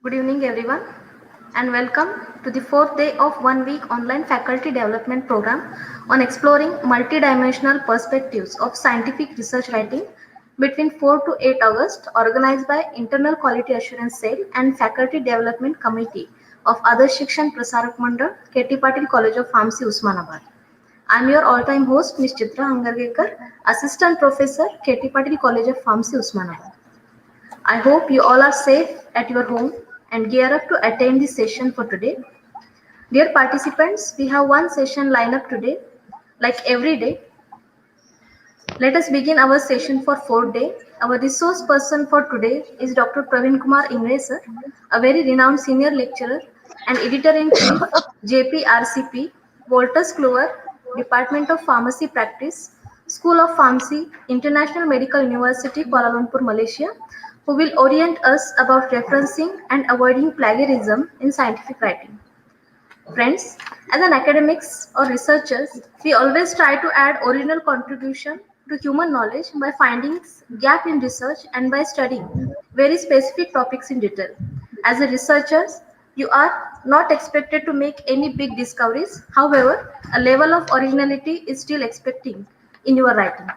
Good evening, everyone, and welcome to the fourth day of 1 week online faculty development program on exploring multidimensional perspectives of scientific research writing between 4 to 8 August, organized by Internal Quality Assurance Cell and Faculty Development Committee of Adarsh Shikshan Prasarak Mandal, KT Patil College of Pharmacy, Usmanabad. I am your all-time host, Ms. Chitra Hangargekar, Assistant Professor, KT Patil College of Pharmacy, Usmanabad. I hope you all are safe at your home and gear up to attend the session for today. Dear participants, we have one session lined up today. Like every day, let us begin our session for 4th day. Our resource person for today is Dr. Praveen Kumar Ingre sir, a very renowned senior lecturer and editor-in-chief, JPRCP, Wolters Kluwer, Department of Pharmacy Practice, School of Pharmacy, International Medical University, Kuala Lumpur, Malaysia, who will orient us about referencing and avoiding plagiarism in scientific writing. Friends, as an academics or researchers, we always try to add original contribution to human knowledge by finding gap in research and by studying very specific topics in detail. As a researchers, you are not expected to make any big discoveries. However, a level of originality is still expecting in your writing.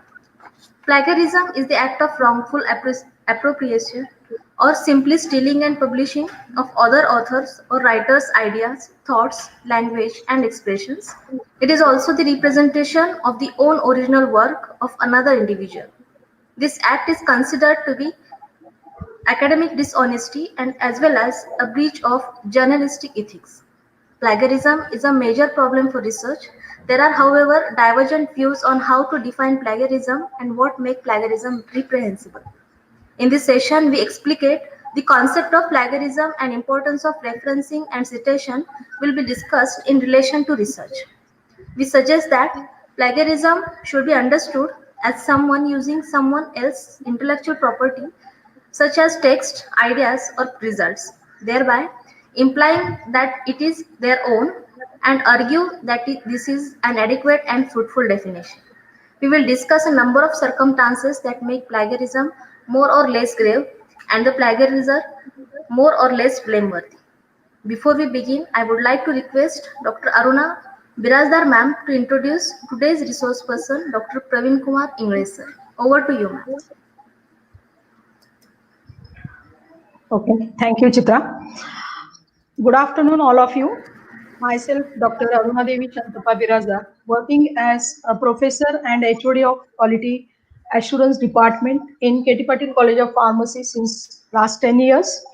Plagiarism is the act of wrongful appropriation or simply stealing and publishing of other authors or writers' ideas, thoughts, language, and expressions. It is also the representation of the own original work of another individual. This act is considered to be academic dishonesty and as well as a breach of journalistic ethics. Plagiarism is a major problem for research. There are, however, divergent views on how to define plagiarism and what makes plagiarism reprehensible. In this session, we explicate the concept of plagiarism and importance of referencing and citation will be discussed in relation to research. We suggest that plagiarism should be understood as someone using someone else's intellectual property, such as text, ideas, or results, thereby implying that it is their own and argue that this is an adequate and fruitful definition. We will discuss a number of circumstances that make plagiarism more or less grave and the plagiarizer more or less blameworthy. Before we begin, I would like to request Dr. Aruna Birazdar ma'am to introduce today's resource person, Dr. Praveen Kumar Ingre sir. Over to you, ma'am. Okay, thank you, Chitra. Good afternoon, all of you. Myself, Dr. Aruna Devi Shantapa Birazdar, working as a professor and HOD of Quality Assurance Department in KT Patil College of Pharmacy since last 10 years.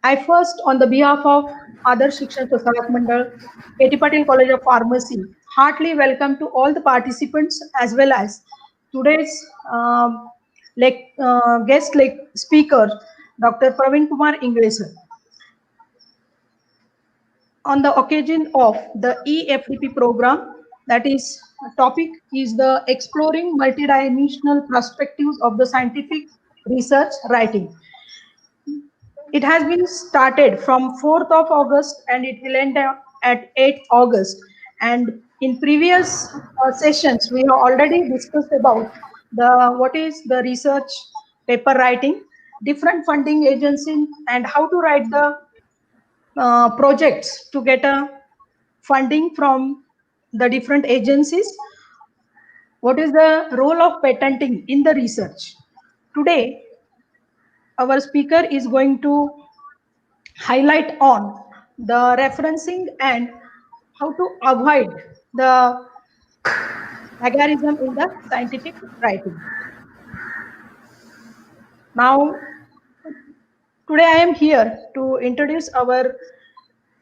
I first, on the behalf of Adarsh Shikshan Prasarak Mandal, KT Patil College of Pharmacy, heartily welcome to all the participants as well as today's guest speaker, Dr. Praveen Kumar Ingre sir. On the occasion of the EFDP program, that is topic is the exploring multidimensional perspectives of the scientific research writing. It has been started from 4th of August and it will end at 8th August. And in previous sessions, we have already discussed about what is the research paper writing, different funding agencies, and how to write the projects to get a funding from the different agencies. What is the role of patenting in the research? Today, our speaker is going to highlight on the referencing and how to avoid the plagiarism in the scientific writing. Now, today I am here to introduce our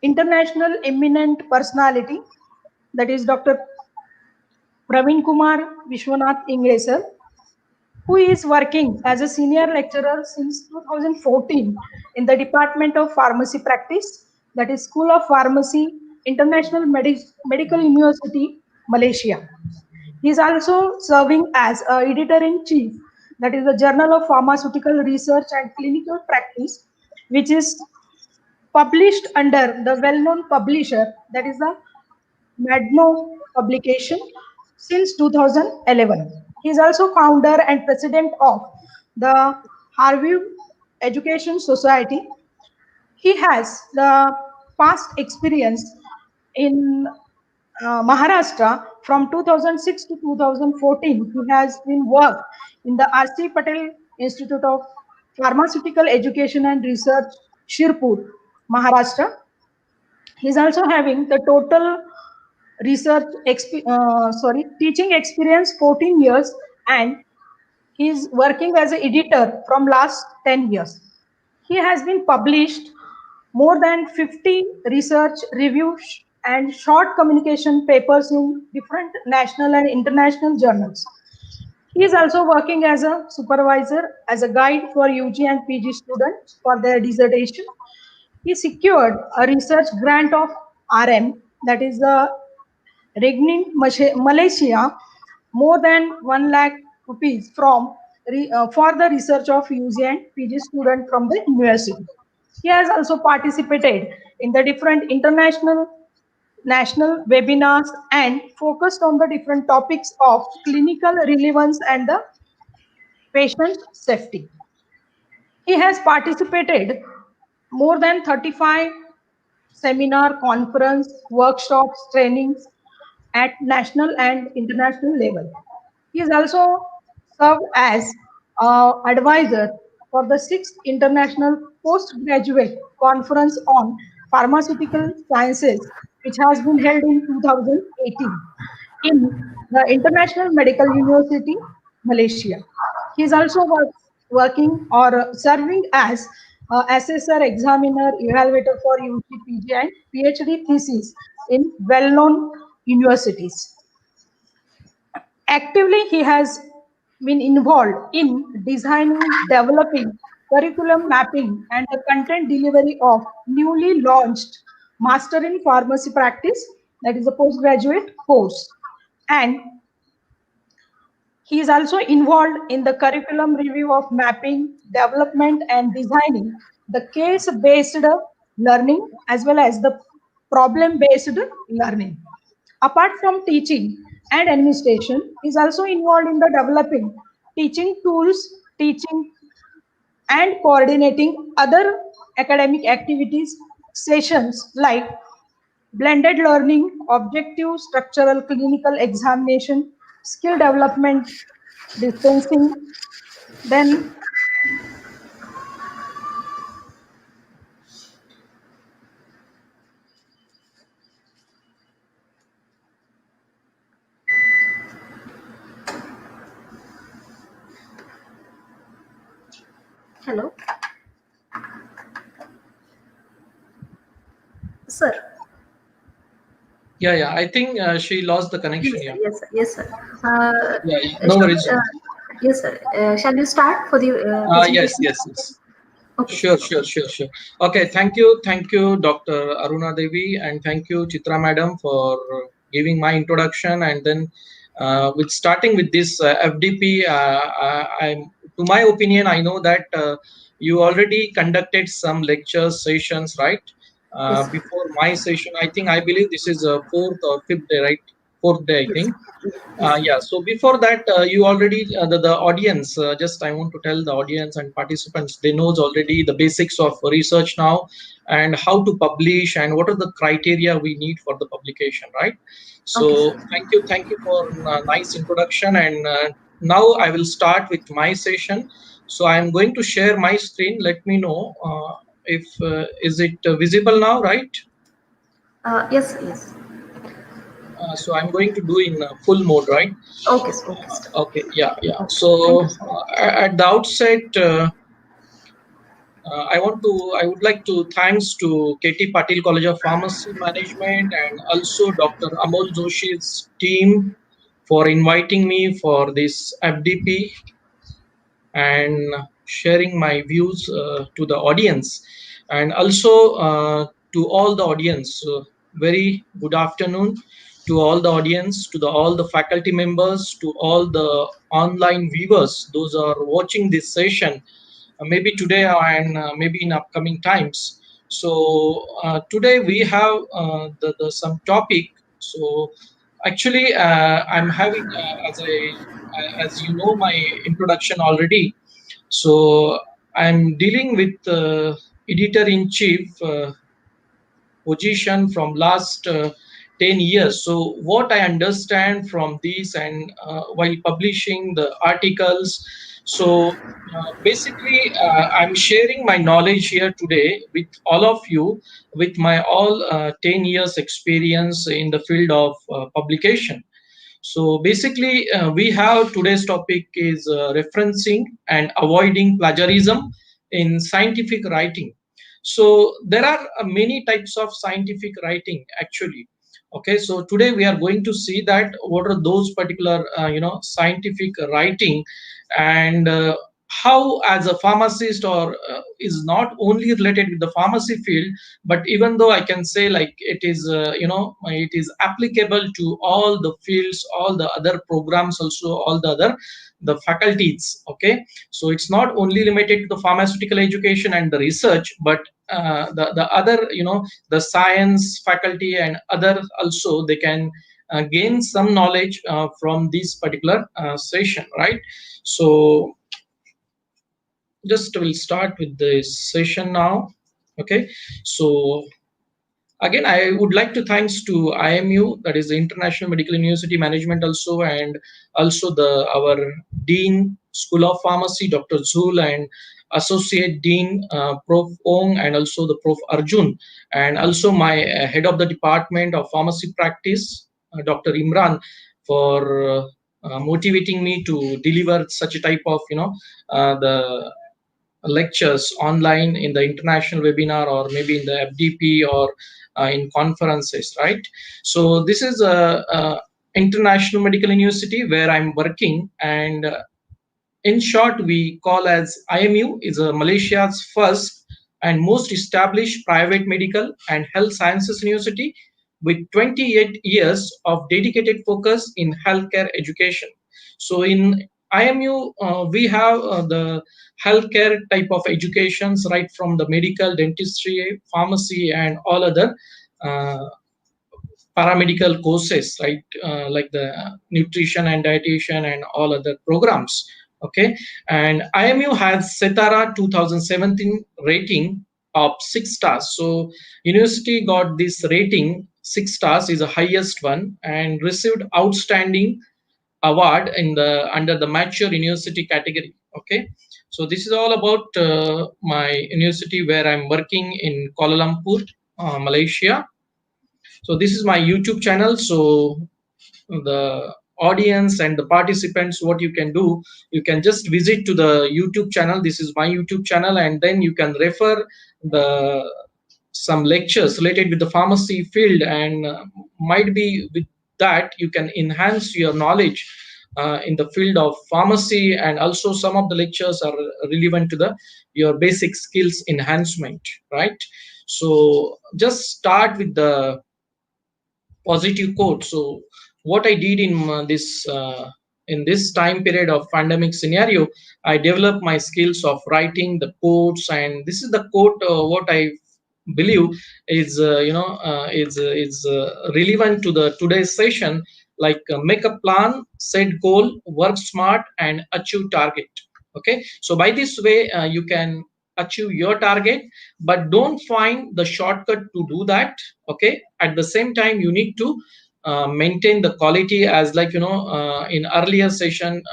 international eminent personality, that is Dr. Praveen Kumar Vishwanath Ingre sir, who is working as a senior lecturer since 2014 in the Department of Pharmacy Practice, that is School of Pharmacy, International Medical University, Malaysia. He is also serving as editor-in-chief, that is the Journal of Pharmaceutical Research and Clinical Practice, which is published under the well-known publisher, that is the Madno publication, since 2011. He is also founder and president of the Harvard Education Society, He has the past experience in Maharashtra from 2006 to 2014. He has been worked in the R.C. Patel Institute of Pharmaceutical Education and Research, Shirpur, Maharashtra. He is also having the total teaching experience 14 years, and he is working as an editor from last 10 years. He has been published more than 50 research reviews and short communication papers in different national and international journals. He is also working as a supervisor, as a guide for UG and PG students for their dissertation. He secured a research grant of RM, that is the Regnin Malaysia, more than 1 lakh rupees for the research of UG and PG student from the university. He has also participated in the different international national webinars and focused on the different topics of clinical relevance and the patient safety. He has participated more than 35 seminar, conference, workshops, trainings at national and international level. He is also served as advisor for the 6th International Postgraduate Conference on Pharmaceutical Sciences, which has been held in 2018 in the International Medical University, Malaysia. He is also working or serving as assessor, examiner, evaluator for UG, PG and PhD thesis in well-known universities. Actively, he has been involved in designing, developing, curriculum mapping, and the content delivery of newly launched Master in Pharmacy Practice, that is a postgraduate course. And he is also involved in the curriculum review of mapping, development, and designing the case based learning as well as the problem based learning. Apart from teaching and administration, he is also involved in the developing teaching tools, teaching and coordinating other academic activities, sessions like blended learning, objective, structural, clinical examination, skill development, dispensing. Then, Hello, sir. Yeah, I think she lost the connection. Yes, sir. Yeah, Yes, sir. Yes, sir. no worries. Yes, sir. Shall you start for the Yes, presentation? yes, yes. Okay. Sure. Okay, thank you, Dr. Aruna Devi, and thank you, Chitra Madam, for giving my introduction. And then, with starting with this FDP, to my opinion, I know that you already conducted some lectures, sessions, right? Yes, sir. Before my session, I believe this is fourth or fifth day, right? Fourth day, I Yes. think. Yes. Yeah, so before that, you already, the audience, just I want to tell the audience and participants, they knows already the basics of research now and how to publish and what are the criteria we need for the publication, right? Okay, sir. So thank you for nice introduction. And now I will start with my session. So I'm going to share my screen. Let me know if is it visible now, right? Yes, yes. So I'm going to do in full mode, right? Okay, sir. Okay, sir. Okay, yeah. Okay. Thank So you, sir. at the outset, I would like to thanks to KT Patil College of Pharmacy Management and also Dr. Amol Joshi's team for inviting me for this FDP and sharing my views to the audience, and also to all the audience. Very good afternoon to all the audience, to all the faculty members, to all the online viewers, those are watching this session, maybe today and maybe in upcoming times. So today we have the some topic. So actually, I'm having as you know my introduction already. So I'm dealing with editor-in-chief position from last 10 years. So what I understand from these and while publishing the articles, so basically I'm sharing my knowledge here today with all of you with my all 10 years experience in the field of publication. So basically, we have today's topic is referencing and avoiding plagiarism in scientific writing. So there are many types of scientific writing actually. Okay, so today we are going to see that what are those particular scientific writing, and how as a pharmacist or is not only related with the pharmacy field, but even though I can say like it is it is applicable to all the fields, all the other programs, also all the other the faculties. Okay, so it's not only limited to the pharmaceutical education and the research, but the other the science faculty and other also they can gain some knowledge from this particular session, right? So just we'll start with this session now. Okay, so again, I would like to thanks to IMU, that is the International Medical University Management also, and also the our Dean School of Pharmacy, Dr. Zul, and Associate Dean Prof. Ong, and also the Prof. Arjun, and also my head of the Department of Pharmacy Practice, Dr. Imran, for motivating me to deliver such a type of the lectures online in the international webinar or maybe in the FDP or in conferences, right? So this is a international medical university where I'm working, and in short, we call as IMU is Malaysia's first and most established private medical and health sciences university with 28 years of dedicated focus in healthcare education. So in IMU, we have the healthcare type of educations right from the medical, dentistry, pharmacy, and all other uh, paramedical courses, right? Like the nutrition and dietitian and all other programs. Okay, and IMU has Setara 2017 rating of 6 stars. So university got this rating 6 stars is the highest one and received outstanding award in the under the mature university category. Okay, so this is all about my university where I'm working in Kuala Lumpur, Malaysia. So this is my YouTube channel. So the audience and the participants, what you can do, you can just visit to the YouTube channel. This is my YouTube channel, and then you can refer the some lectures related with the pharmacy field, and might be with that you can enhance your knowledge in the field of pharmacy, and also some of the lectures are relevant to the your basic skills enhancement, right? So just start with the positive quote. So what I did in this time period of pandemic scenario, I developed my skills of writing the quotes, and this is the quote what I believe is relevant to the today's session. Like make a plan, set goal, work smart, and achieve target. Okay, so by this way you can achieve your target, but don't find the shortcut to do that. Okay, at the same time you need to maintain the quality, as like in earlier session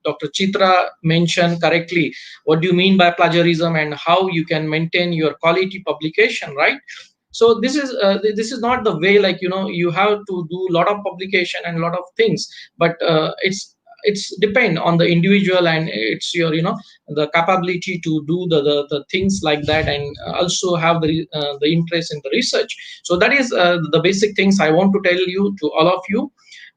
Dr. Chitra mentioned correctly what do you mean by plagiarism and how you can maintain your quality publication, right? So this is not the way, like you have to do a lot of publication and a lot of things, but it's depend on the individual, and it's your the capability to do the things like that, and also have the interest in the research. So that is the basic things I want to tell you to all of you,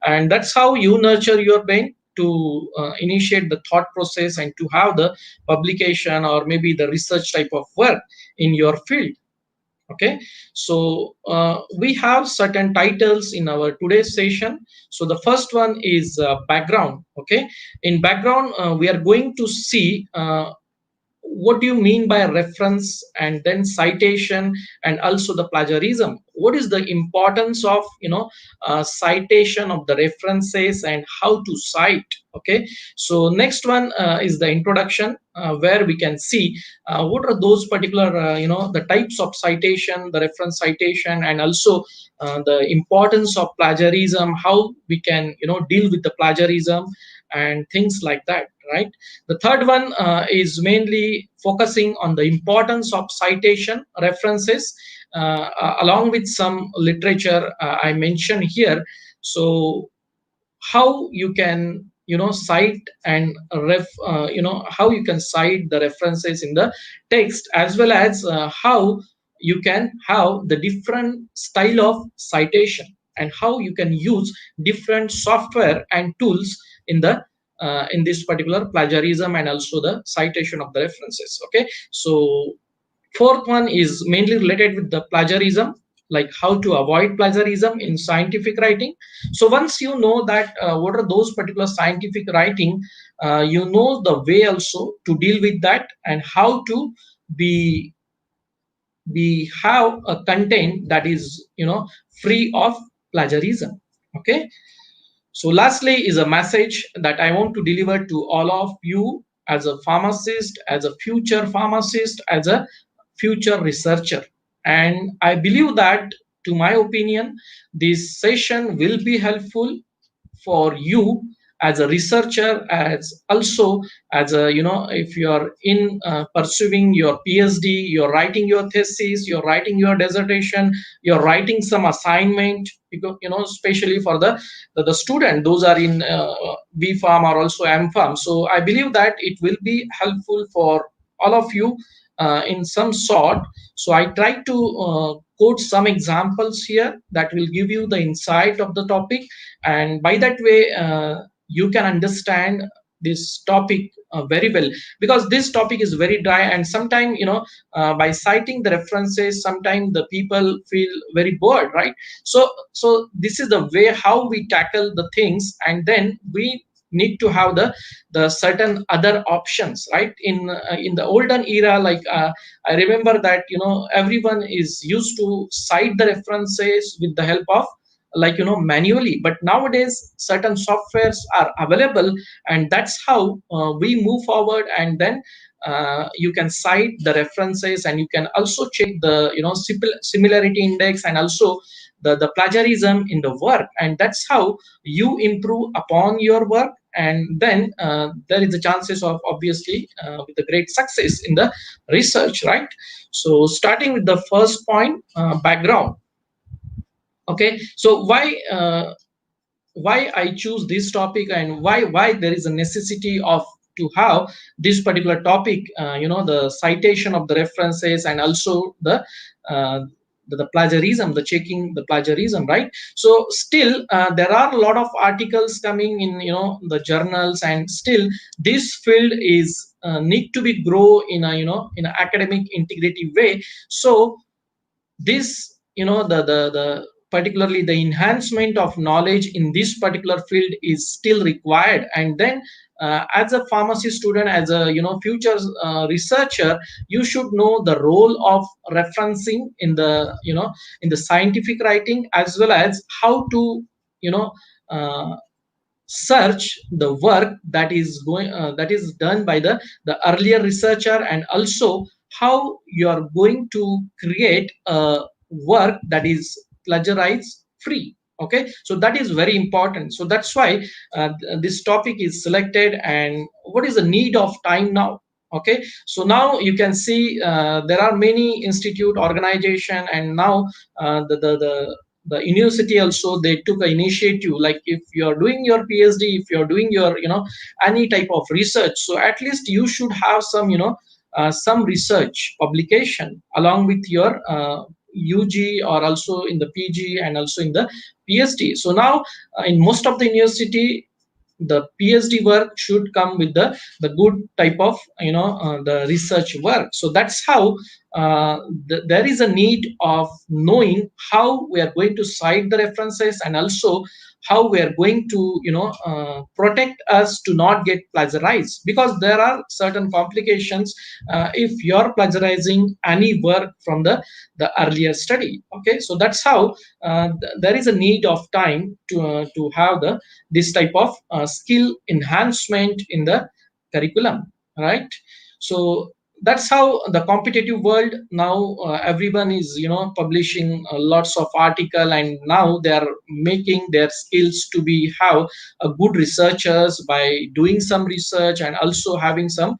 and that's how you nurture your brain to initiate the thought process and to have the publication or maybe the research type of work in your field. Okay, so we have certain titles in our today's session. So the first one is background. Okay, in background we are going to see what do you mean by reference and then citation and also the plagiarism? What is the importance of citation of the references and how to cite? Okay, so next one is the introduction, where we can see what are those particular the types of citation, the reference citation, and also the importance of plagiarism, how we can deal with the plagiarism and things like that, right? The third one is mainly focusing on the importance of citation references, along with some literature I mentioned here. So how you can cite and how you can cite the references in the text, as well as how you can have the different style of citation, and how you can use different software and tools in the in this particular plagiarism and also the citation of the references. Okay, so fourth one is mainly related with the plagiarism, like how to avoid plagiarism in scientific writing. So once you know that what are those particular scientific writing, you know the way also to deal with that, and how to be have a content that is free of plagiarism. Okay, so lastly is a message that I want to deliver to all of you as a pharmacist, as a future pharmacist, as a future researcher. And I believe that, to my opinion, this session will be helpful for you as a researcher, as also as a if you are in pursuing your phd, you're writing your thesis, you're writing your dissertation, you're writing some assignment, because especially for the student, those are in b farm or also m farm. So I believe that it will be helpful for all of you in some sort. So I try to quote some examples here that will give you the insight of the topic, and by that way you can understand this topic very well, because this topic is very dry, and sometimes by citing the references, sometimes the people feel very bored, right? So this is the way how we tackle the things, and then we need to have the certain other options, right? In the olden era, like I remember that everyone is used to cite the references with the help of like manually, but nowadays certain softwares are available, and that's how we move forward. And then you can cite the references, and you can also check the similarity index, and also the plagiarism in the work, and that's how you improve upon your work. And then there is a chances of obviously with a great success in the research, right? So starting with the first point, background. Okay, so why I choose this topic, and why there is a necessity of to have this particular topic, the citation of the references, and also uh, the plagiarism, the checking the plagiarism, right? So still there are a lot of articles coming in the journals, and still this field is need to be grow in a in an academic integrative way. So this the particularly the enhancement of knowledge in this particular field is still required. And then as a pharmacy student, as a future researcher, you should know the role of referencing in the in the scientific writing, as well as how to you know uh, search the work that is going that is done by the earlier researcher, and also how you are going to create a work that is plagiarized free. Okay, so that is very important. So that's why this topic is selected. And what is the need of time now? Okay, so now you can see there are many institute organization, and now the university also, they took an initiative, like if you're doing your phd, if you're doing your any type of research, so at least you should have some some research publication along with your ug, or also in the pg and also in the phd. So now in most of the university, the phd work should come with the good type of the research work. So that's how there is a need of knowing how we are going to cite the references, and also how we are going to protect us to not get plagiarized, because there are certain complications if you're plagiarizing any work from the earlier study. Okay, so that's how there is a need of time to have the this type of skill enhancement in the curriculum, right? So that's how the competitive world now, everyone is publishing lots of article, and now they are making their skills to be have a good researchers by doing some research and also having some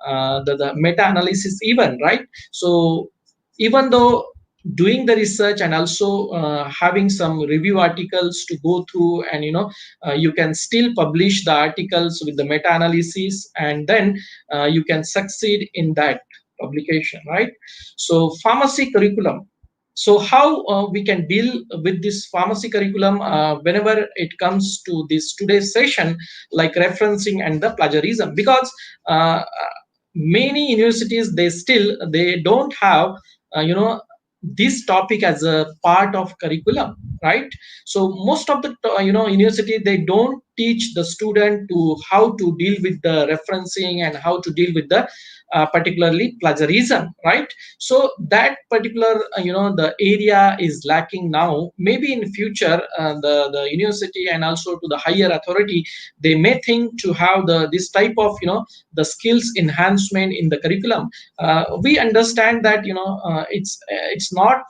the meta analysis even, right? So even though doing the research and also having some review articles to go through, and you can still publish the articles with the meta analysis, and then you can succeed in that publication, right? So pharmacy curriculum, so how we can deal with this pharmacy curriculum whenever it comes to this today's session, like referencing and the plagiarism, because many universities, they don't have this topic as a part of curriculum, right? So most of the university, they don't teach the student to how to deal with the referencing and how to deal with the particularly plagiarism, right? So that particular the area is lacking now. Maybe in future the university and also to the higher authority, they may think to have the this type of the skills enhancement in the curriculum. We understand that it's not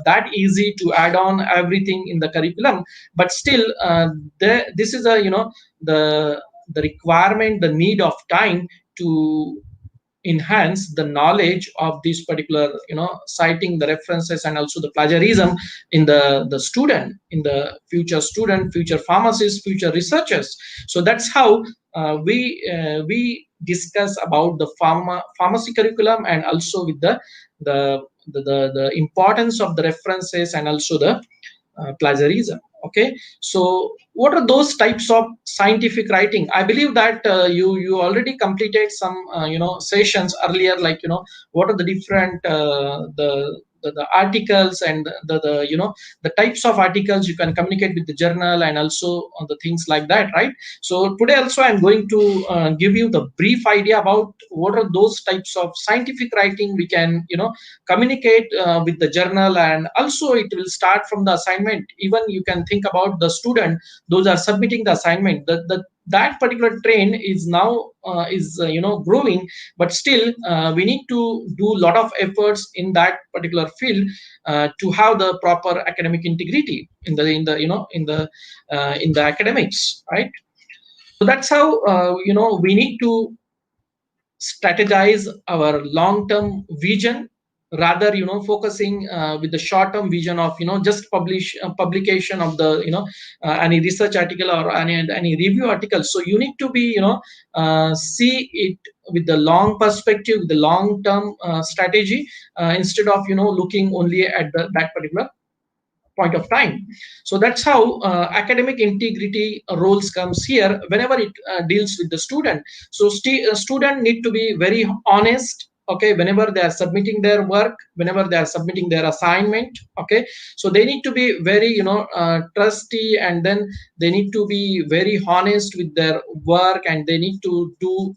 that easy to add on everything in the curriculum, but still this is a the requirement, the need of time to enhance the knowledge of this particular citing the references and also the plagiarism in the student, in the future student, future pharmacists, future researchers. So that's how we discuss about the pharmacy curriculum, and also with the the importance of the references and also the plagiarism. Okay, so what are those types of scientific writing? I believe that you already completed some sessions earlier, like what are the different the articles and the the types of articles you can communicate with the journal, and also on the things like that, right? So today also I'm going to give you the brief idea about what are those types of scientific writing we can communicate with the journal. And also it will start from the assignment. Even you can think about the student, those are submitting the assignment, that particular trend is now is growing, but still we need to do a lot of efforts in that particular field to have the proper academic integrity in the in the academics, right? So that's how we need to strategize our long term vision, rather focusing with the short term vision of just publication of the any research article or any review article. So you need to be see it with the long perspective, the long term strategy, instead of looking only at that particular point of time. So that's how academic integrity roles comes here whenever it deals with the student. So student need to be very honest, okay, whenever they are submitting their work, whenever they are submitting their assignment. Okay, so they need to be very trusty, and then they need to be very honest with their work, and they need to do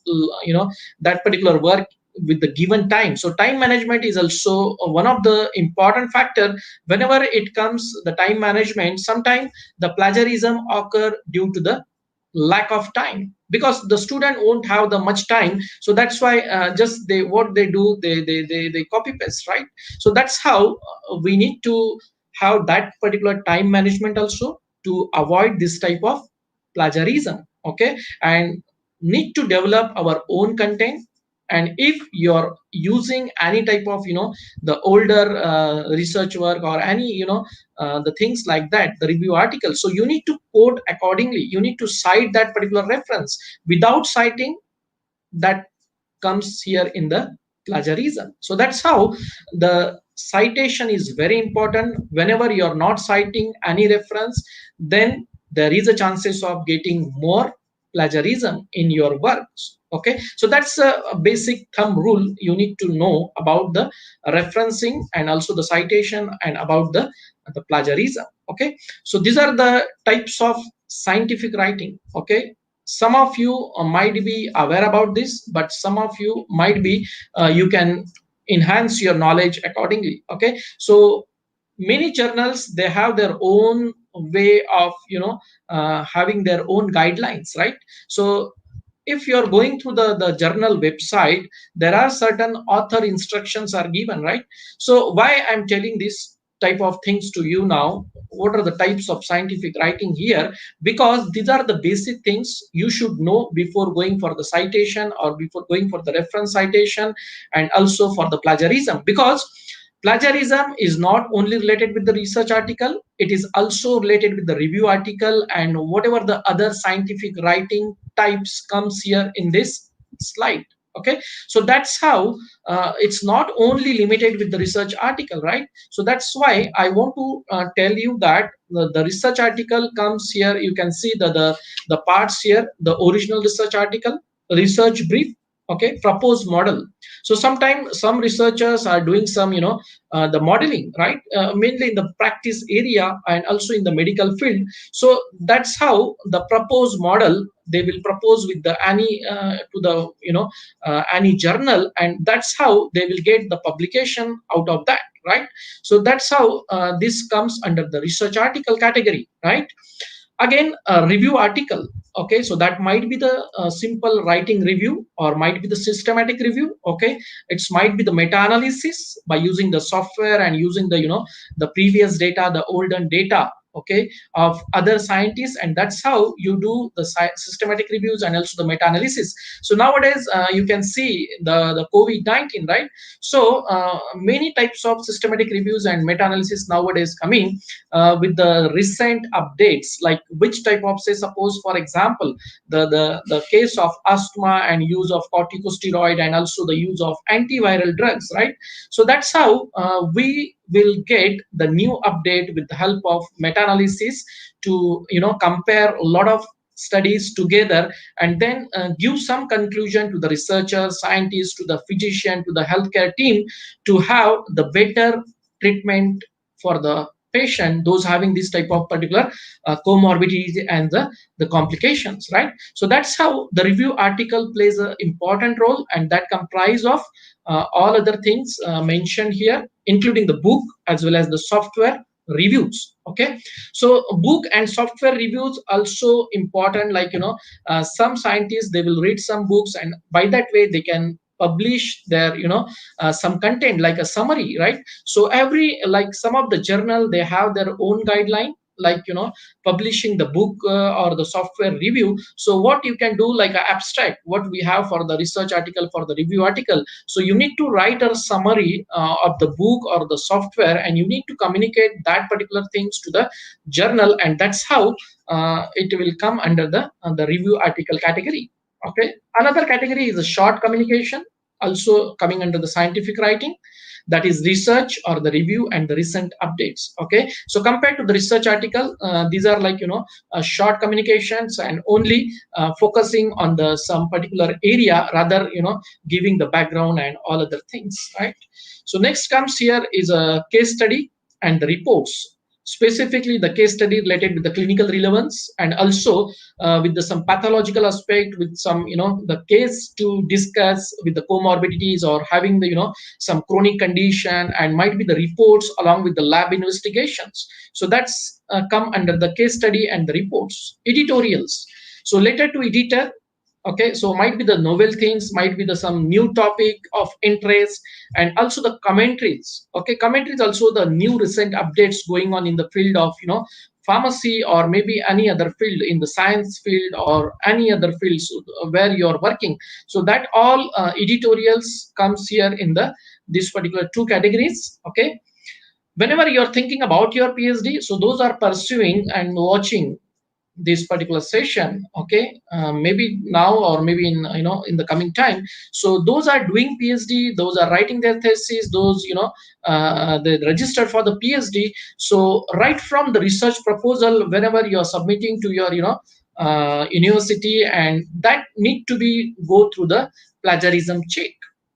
that particular work with the given time. So time management is also one of the important factor. Whenever it comes the time management, sometimes the plagiarism occur due to the lack of time, because the student won't have the much time. So that's why just they what they do, they copy paste, right? So that's how we need to have that particular time management also, to avoid this type of plagiarism. Okay, and need to develop our own content. And if you're using any type of the older research work or any the things like that, the review article, so you need to quote accordingly, you need to cite that particular reference. Without citing, that comes here in the plagiarism. So that's how the citation is very important. Whenever you're not citing any reference, then there is a chances of getting more plagiarism in your works. Okay, so that's a basic thumb rule you need to know about the referencing and also the citation and about the plagiarism. Okay, so these are the types of scientific writing. Okay, some of you might be aware about this, but some of you might be you can enhance your knowledge accordingly. Okay, so many journals, they have their own way of having their own guidelines, right? So if you're going through the journal website, there are certain author instructions are given, right? So why I'm telling this type of things to you now, what are the types of scientific writing here, because these are the basic things you should know before going for the citation or before going for the reference citation, and also for the plagiarism. Because plagiarism is not only related with the research article, it is also related with the review article and whatever the other scientific writing types comes here in this slide. Okay, so that's how it's not only limited with the research article, right? So that's why I want to tell you that the research article comes here. You can see the parts here: the original research article, research brief, okay, proposed model. So sometimes some researchers are doing some the modeling, right? Mainly in the practice area and also in the medical field. So that's how the proposed model they will propose with the any to the any journal, and that's how they will get the publication out of that, right? So that's how this comes under the research article category, right? Again, a review article. Okay, so that might be the simple writing review, or might be the systematic review. Okay, it's might be the meta-analysis by using the software and using the the previous data, the olden data, okay, of other scientists, and that's how you do the systematic reviews and also the meta-analysis. So nowadays you can see the COVID-19, right? So many types of systematic reviews and meta-analysis nowadays coming with the recent updates, like which type of, say suppose for example, the case of asthma and use of corticosteroid and also the use of antiviral drugs, right? So that's how we will get the new update with the help of meta-analysis to compare a lot of studies together, and then give some conclusion to the researcher, scientist, to the physician, to the healthcare team, to have the better treatment for the patient, those having this type of particular comorbidity and the complications, right? So that's how the review article plays an important role, and that comprise of all other things mentioned here, including the book as well as the software reviews. Okay, so book and software reviews also important, like some scientists, they will read some books, and by that way they can publish their some content like a summary, right? So every, like some of the journal, they have their own guideline, like publishing the book or the software review. So what you can do, like a abstract, what we have for the research article, for the review article, so you need to write a summary of the book or the software, and you need to communicate that particular things to the journal, and that's how it will come under the review article category. Okay, another category is a short communication, also coming under the scientific writing, that is research or the review and the recent updates. Okay, so compared to the research article, these are like short communications and only focusing on the some particular area, rather giving the background and all other things, right? So next comes here is a case study and the reports, specifically the case study related with the clinical relevance, and also with the some pathological aspect, with some the case to discuss with the comorbidities or having the some chronic condition, and might be the reports along with the lab investigations. So that's come under the case study and the reports. Editorials, so letter to editor. Okay, so might be the novel things, might be the some new topic of interest, and also the commentaries. Okay, commentaries also the new recent updates going on in the field of pharmacy, or maybe any other field in the science field or any other fields where you're working. So that all editorials comes here in the this particular two categories. Okay, whenever you're thinking about your PhD, so those are pursuing and watching this particular session. Okay, maybe now or maybe in in the coming time. So those are doing PhD, those are writing their thesis, those they registered for the PhD. So right from the research proposal, whenever you're submitting to your university, and that need to be go through the plagiarism check.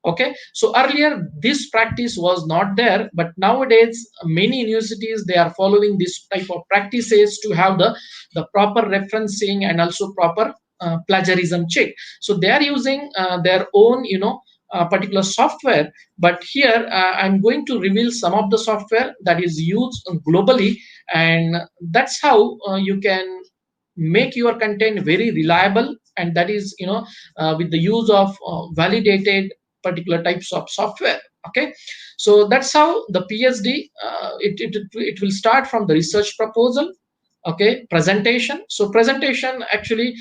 Okay, so earlier this practice was not there, but nowadays many universities they are following this type of practices to have the proper referencing and also proper plagiarism check. So they are using their own particular software. But here I'm going to reveal some of the software that is used globally, and that's how you can make your content very reliable, and that is with the use of validated particular types of software. Okay, so that's how the PhD it will start from the research proposal. Okay, presentation. So presentation actually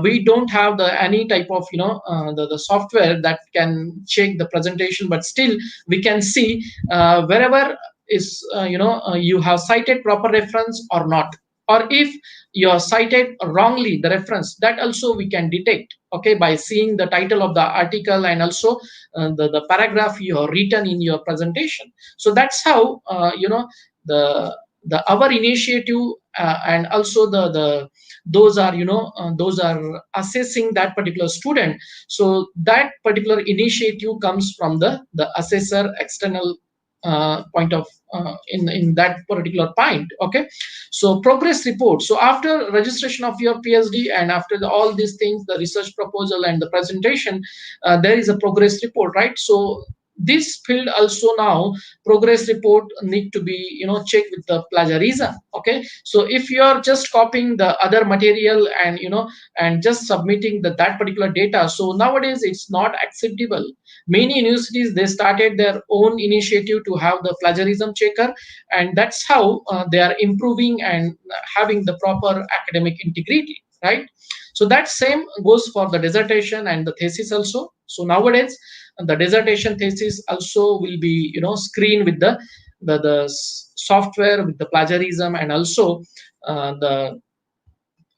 we don't have the any type of the software that can check the presentation, but still we can see wherever is you have cited proper reference or not, or if you are cited wrongly the reference, that also we can detect, okay, by seeing the title of the article and also the paragraph you have written in your presentation. So that's how the our initiative and also the those are those are assessing that particular student. So that particular initiative comes from the assessor external point of in that particular point. Okay, so progress report. So after registration of your PhD and after all these things, the research proposal and the presentation, there is a progress report, right? So this field also now progress report need to be checked with the plagiarism. Okay, so if you are just copying the other material and and just submitting that particular data, so nowadays it's not acceptable. Many universities they started their own initiative to have the plagiarism checker, and that's how they are improving and having the proper academic integrity, right? So that same goes for the dissertation and the thesis also. So nowadays the dissertation thesis also will be screened with the software with the plagiarism, and also the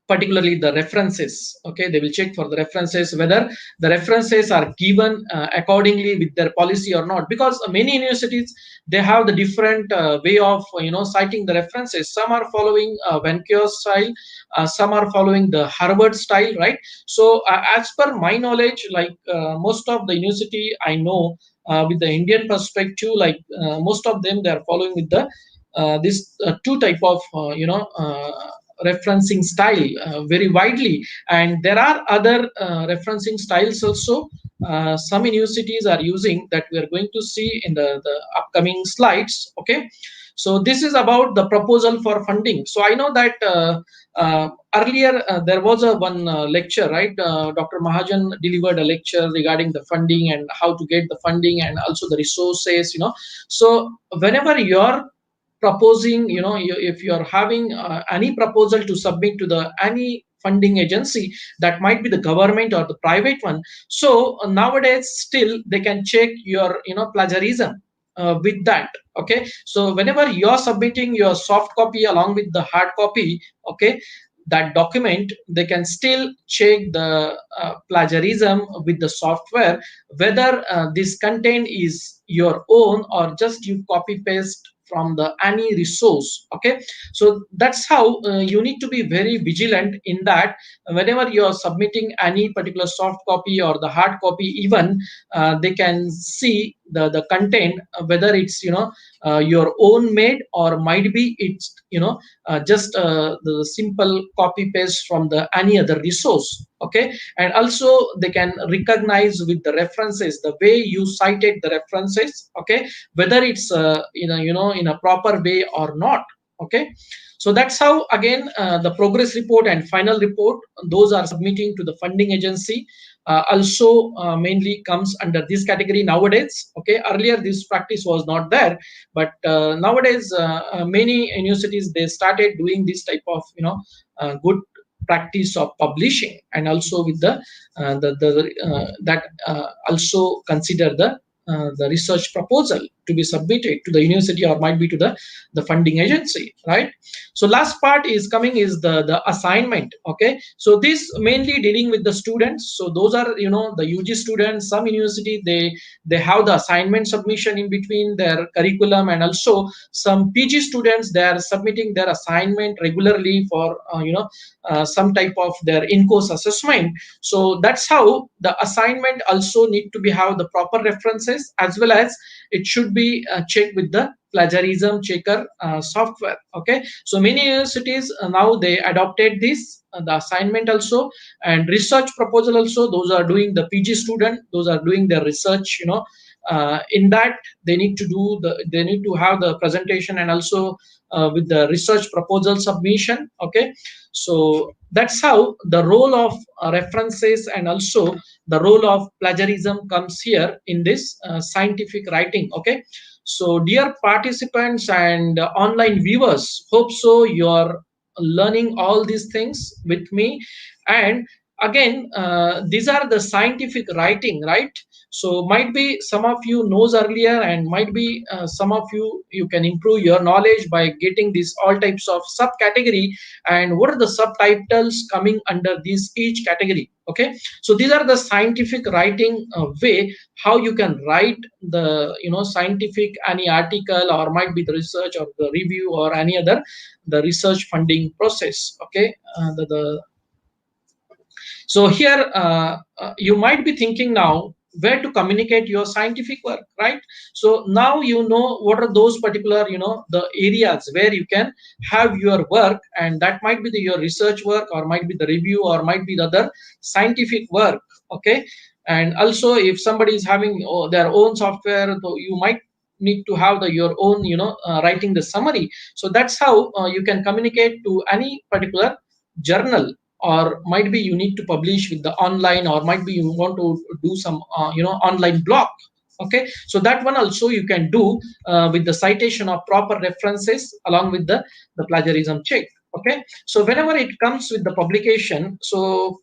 particularly the references. Okay, they will check for the references whether the references are given accordingly with their policy or not, because many universities they have the different way of citing the references. Some are following Vancouver style, some are following the Harvard style, right? So as per my knowledge, like most of the university I know with the Indian perspective, like most of them they are following with the this two type of referencing style very widely, and there are other referencing styles also. Some universities are using that we are going to see in the upcoming slides. Okay, so this is about the proposal for funding. So I know that earlier there was a one lecture, right? Dr. Mahajan delivered a lecture regarding the funding and how to get the funding and also the resources. So whenever you're proposing, if you're having any proposal to submit to the any funding agency, that might be the government or the private one. So nowadays still they can check your plagiarism with that. Okay, so whenever you're submitting your soft copy along with the hard copy, okay, that document they can still check the plagiarism with the software, whether this content is your own or just you copy paste from the any resource. Okay, so that's how you need to be very vigilant in that. Whenever you are submitting any particular soft copy or the hard copy, even they can see the content, whether it's your own made or might be it's just the simple copy paste from the any other resource. Okay, and also they can recognize with the references the way you cited the references. Okay, whether it's in a proper way or not. Okay, so that's how again the progress report and final report, those are submitting to the funding agency, also mainly comes under this category nowadays. Okay, earlier this practice was not there, but nowadays many universities they started doing this type of good practice of publishing, and also with the that also consider the research proposal to be submitted to the university or might be to the funding agency, right? So last part is coming is the assignment. Okay, so this mainly dealing with the students. So those are, the UG students. Some university, they have the assignment submission in between their curriculum, and also some PG students, they are submitting their assignment regularly for some type of their in-course assessment. So that's how the assignment also need to be have the proper references, as well as it should be checked with the plagiarism checker software. Okay, so many universities now they adopted this, the assignment also, and research proposal also. Those are doing the PG student, those are doing their research, in that they need to they need to have the presentation, and also with the research proposal submission. Okay, so that's how the role of references and also the role of plagiarism comes here in this scientific writing. Okay, so dear participants and online viewers, hope so you're learning all these things with me. And again, these are the scientific writing, right? So might be some of you knows earlier, and might be some of you can improve your knowledge by getting these all types of subcategory, and what are the subtitles coming under these each category. Okay, so these are the scientific writing way how you can write the scientific any article, or might be the research or the review or any other the research funding process. Okay, so here you might be thinking now where to communicate your scientific work, right? So now you know what are those particular the areas where you can have your work, and that might be your research work, or might be the review, or might be the other scientific work. Okay, and also if somebody is having their own software, so you might need to have your own writing the summary. So that's how you can communicate to any particular journal, or might be you need to publish with the online, or might be you want to do some online blog. Okay, so that one also you can do with the citation of proper references along with the plagiarism check. Okay, so whenever it comes with the publication, so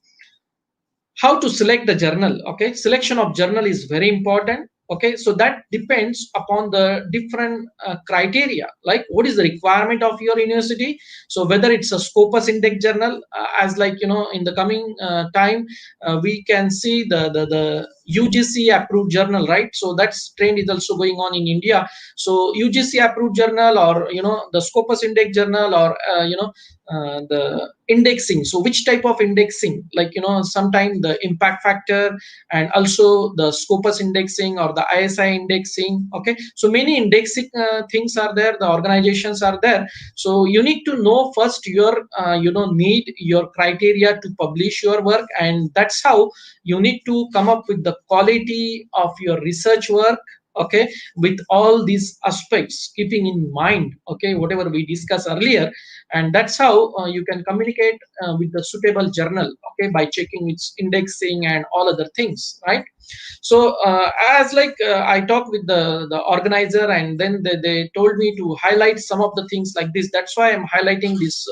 how to select the journal. Okay, selection of journal is very important. Okay, so that depends upon the different criteria, like what is the requirement of your university. So whether it's a Scopus index journal, as like in the coming time, we can see the UGC approved journal, right? So that's trend is also going on in India. So UGC approved journal, or the Scopus index journal, or the indexing. So which type of indexing, like sometimes the impact factor, and also the Scopus indexing or the ISI indexing. Okay, so many indexing things are there, the organizations are there. So you need to know first your need your criteria to publish your work, and that's how you need to come up with the quality of your research work. Okay, with all these aspects keeping in mind, okay, whatever we discussed earlier. And that's how you can communicate with the suitable journal, okay, by checking its indexing and all other things, right? So as like I talked with the organizer, and then they told me to highlight some of the things like this. That's why I'm highlighting this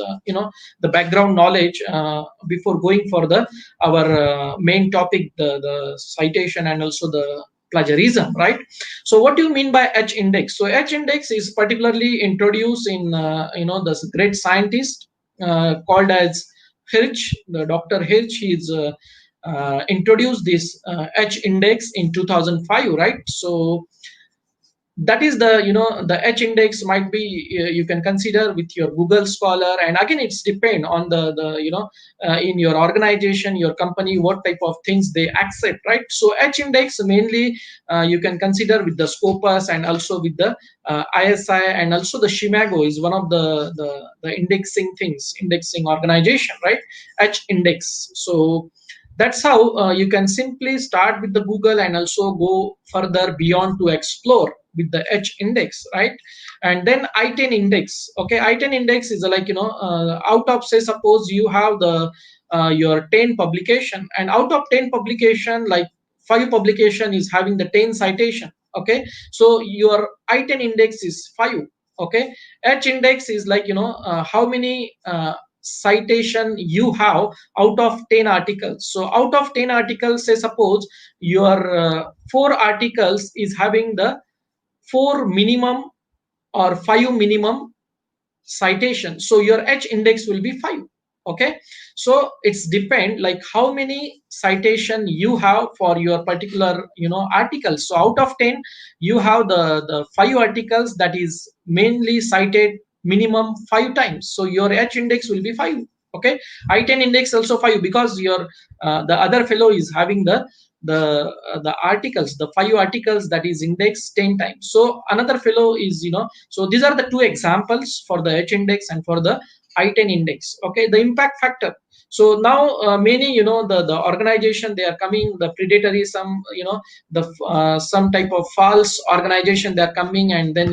the background knowledge before going for the our main topic, the citation and also the plagiarism, right? So what do you mean by H index? So H index is particularly introduced in this great scientist called as Hirsch, the Dr. Hirsch. He's introduced this H index in 2005, right? So that is the the H index might be you can consider with your Google Scholar. And again, it's depend on the in your organization, your company, what type of things they accept, right? So H index mainly you can consider with the Scopus, and also with the ISI, and also the Shimago is one of the indexing things, indexing organization, right? H index. So that's how you can simply start with the Google, and also go further beyond to explore with the H index, right? And then I10 index. Okay, I10 index is like out of, say, suppose you have the your 10 publication, and out of 10 publication, like 5 publication is having the 10 citation. Okay, so your I10 index is 5. Okay, H index is like how many citation you have out of 10 articles. So out of 10 articles, say suppose your 4 articles is having the 4 minimum or 5 minimum citation, so your H index will be 5. Okay, so it's depend like how many citation you have for your particular article. So out of 10 you have the 5 articles that is mainly cited minimum 5 times, so your H index will be 5. Okay, I10 index also 5, because your the other fellow is having the articles, the 5 articles that is indexed 10 times, so another fellow is so these are the two examples for the H index and for the I10 index. Okay, the impact factor. So now many the organization, they are coming, the predatory, some the some type of false organization, they are coming, and then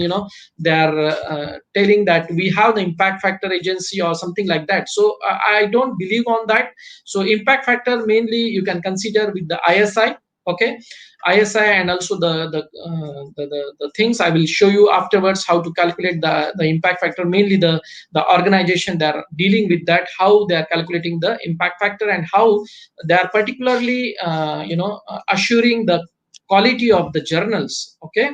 they are telling that we have the impact factor agency or something like that. So I don't believe on that. So impact factor mainly you can consider with the ISI. Okay, ISI, and also the things I will show you afterwards, how to calculate the impact factor. Mainly the organization, they are dealing with that, how they are calculating the impact factor, and how they are particularly assuring the quality of the journals. Okay,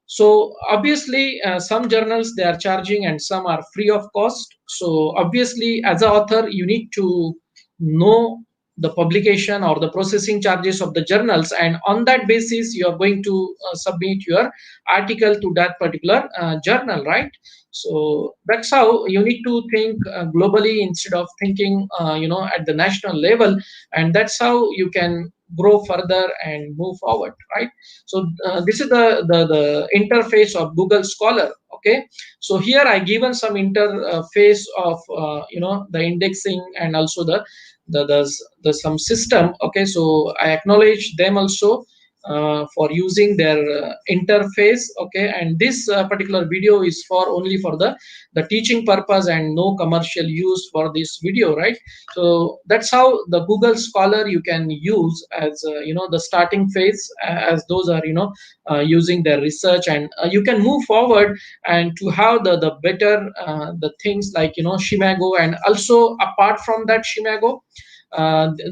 so obviously some journals, they are charging and some are free of cost. So obviously as an author you need to know the publication or the processing charges of the journals, and on that basis you are going to submit your article to that particular journal, right? So that's how you need to think globally instead of thinking at the national level, and that's how you can grow further and move forward, right? So this is the interface of Google Scholar. Okay, so here I given some interface of the indexing, and also the some system. Okay, so I acknowledge them also for using their interface. Okay, and this particular video is for only for the teaching purpose and no commercial use for this video, right? So that's how the Google Scholar you can use as the starting phase, as those are using their research, and you can move forward and to have the better the things like Shimago, and also apart from that Shimago,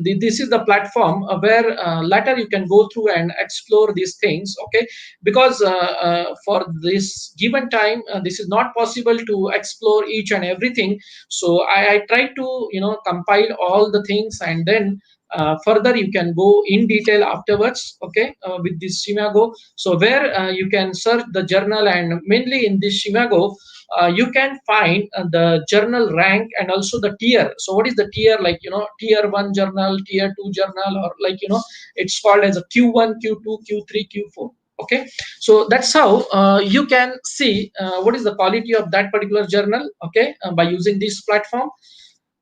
this is the platform where later you can go through and explore these things. Okay, because for this given time this is not possible to explore each and everything. So I try to compile all the things, and then further you can go in detail afterwards. Okay, with this Shimago, so where you can search the journal, and mainly in this Shimago you can find the journal rank and also the tier. So what is the tier? Like tier 1 journal, tier 2 journal, or like it's called as a Q1, Q2, Q3, Q4. Okay, so that's how you can see what is the quality of that particular journal. Okay, by using this platform.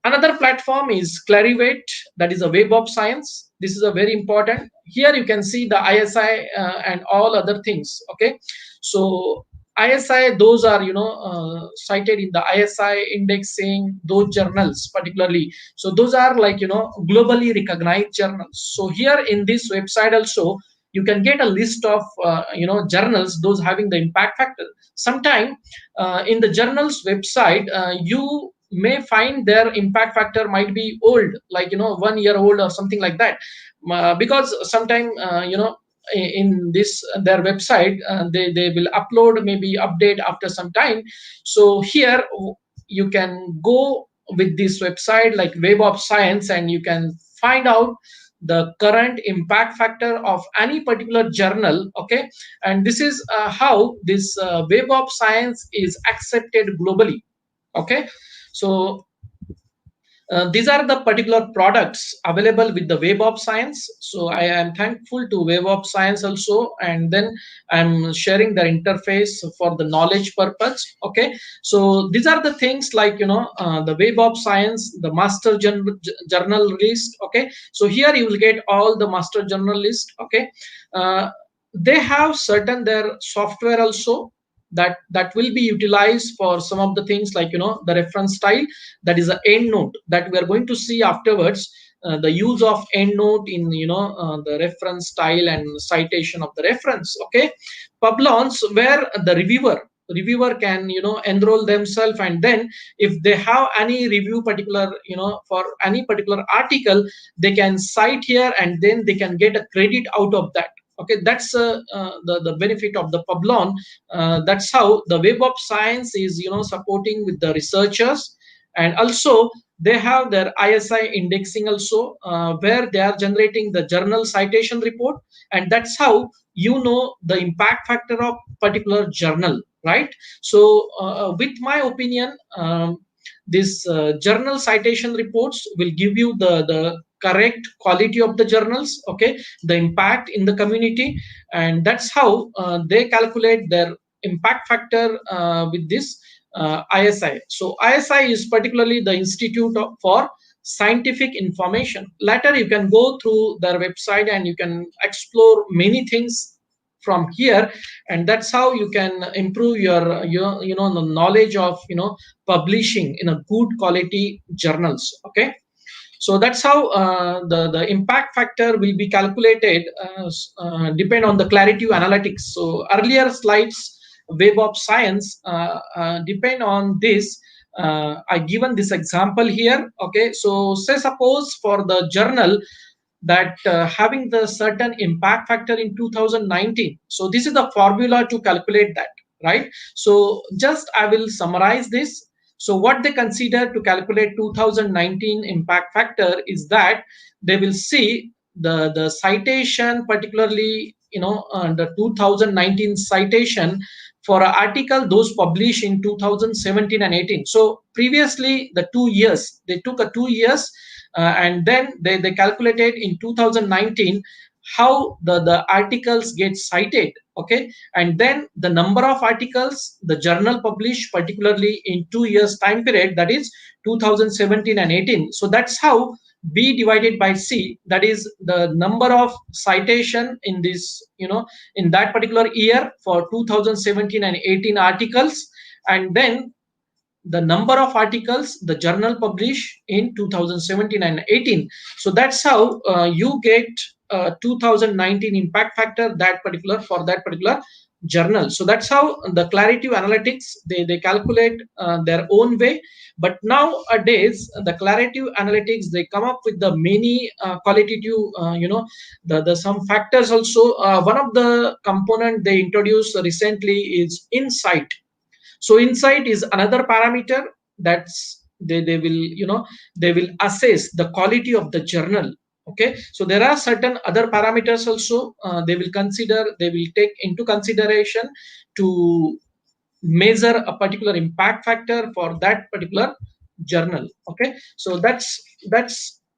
Another platform is Clarivate, that is a Web of Science. This is a very important. Here you can see the ISI and all other things. Okay, so ISI, those are cited in the ISI indexing, those journals particularly. So those are like globally recognized journals. So here in this website also you can get a list of journals, those having the impact factor. Sometime in the journals website you may find their impact factor might be old, like 1 year old or something like that, because sometime in this their website they will upload, maybe update after some time. So here you can go with this website like Web of Science, and you can find out the current impact factor of any particular journal. Okay, and this is how this Web of Science is accepted globally. Okay, so these are the particular products available with the Web of Science. So I am thankful to Web of Science also, and then I'm sharing the interface for the knowledge purpose. Okay, so these are the things like the Web of Science, the master journal list. Okay, so here you will get all the master journal list. Okay, they have certain their software also that will be utilized for some of the things like the reference style, that is a end note that we are going to see afterwards. The use of end note in the reference style and citation of the reference. Okay, publons, where the reviewer can enroll themselves, and then if they have any review particular for any particular article, they can cite here and then they can get a credit out of that. Okay, that's the benefit of the Publon. That's how the Web of Science is, supporting with the researchers. And also they have their ISI indexing also, where they are generating the journal citation report. And that's how the impact factor of particular journal, right? So with my opinion, this journal citation reports will give you the correct quality of the journals, okay, the impact in the community. And that's how they calculate their impact factor with this ISI. So ISI is particularly the Institute for Scientific Information. Later you can go through their website and you can explore many things from here. And that's how you can improve your the knowledge of publishing in a good quality journals. Okay, so that's how the impact factor will be calculated, depend on the clarity analytics. So earlier slides, Web of Science, depend on this. I given this example here. Okay, so say suppose for the journal that having the certain impact factor in 2019. So this is the formula to calculate that, right? So just I will summarize this. So what they consider to calculate 2019 impact factor is that they will see the citation, particularly the 2019 citation for an article those published in 2017 and 18. So previously the 2 years, they took a 2 years, and then they calculated in 2019 how the articles get cited. Okay, and then the number of articles the journal published, particularly in 2 years time period, that is 2017 and 18. So that's how B divided by C, that is the number of citation in this, in that particular year for 2017 and 18 articles, and then the number of articles the journal published in 2017 and 18. So that's how you get 2019 impact factor, that particular for that particular journal. So that's how the clarity analytics, they calculate their own way. But nowadays the clarity analytics, they come up with the many qualitative, the some factors also. One of the component they introduced recently is insight. So insight is another parameter that's they will they will assess the quality of the journal. Okay, so there are certain other parameters also, they will take into consideration to measure a particular impact factor for that particular journal. Okay, so that's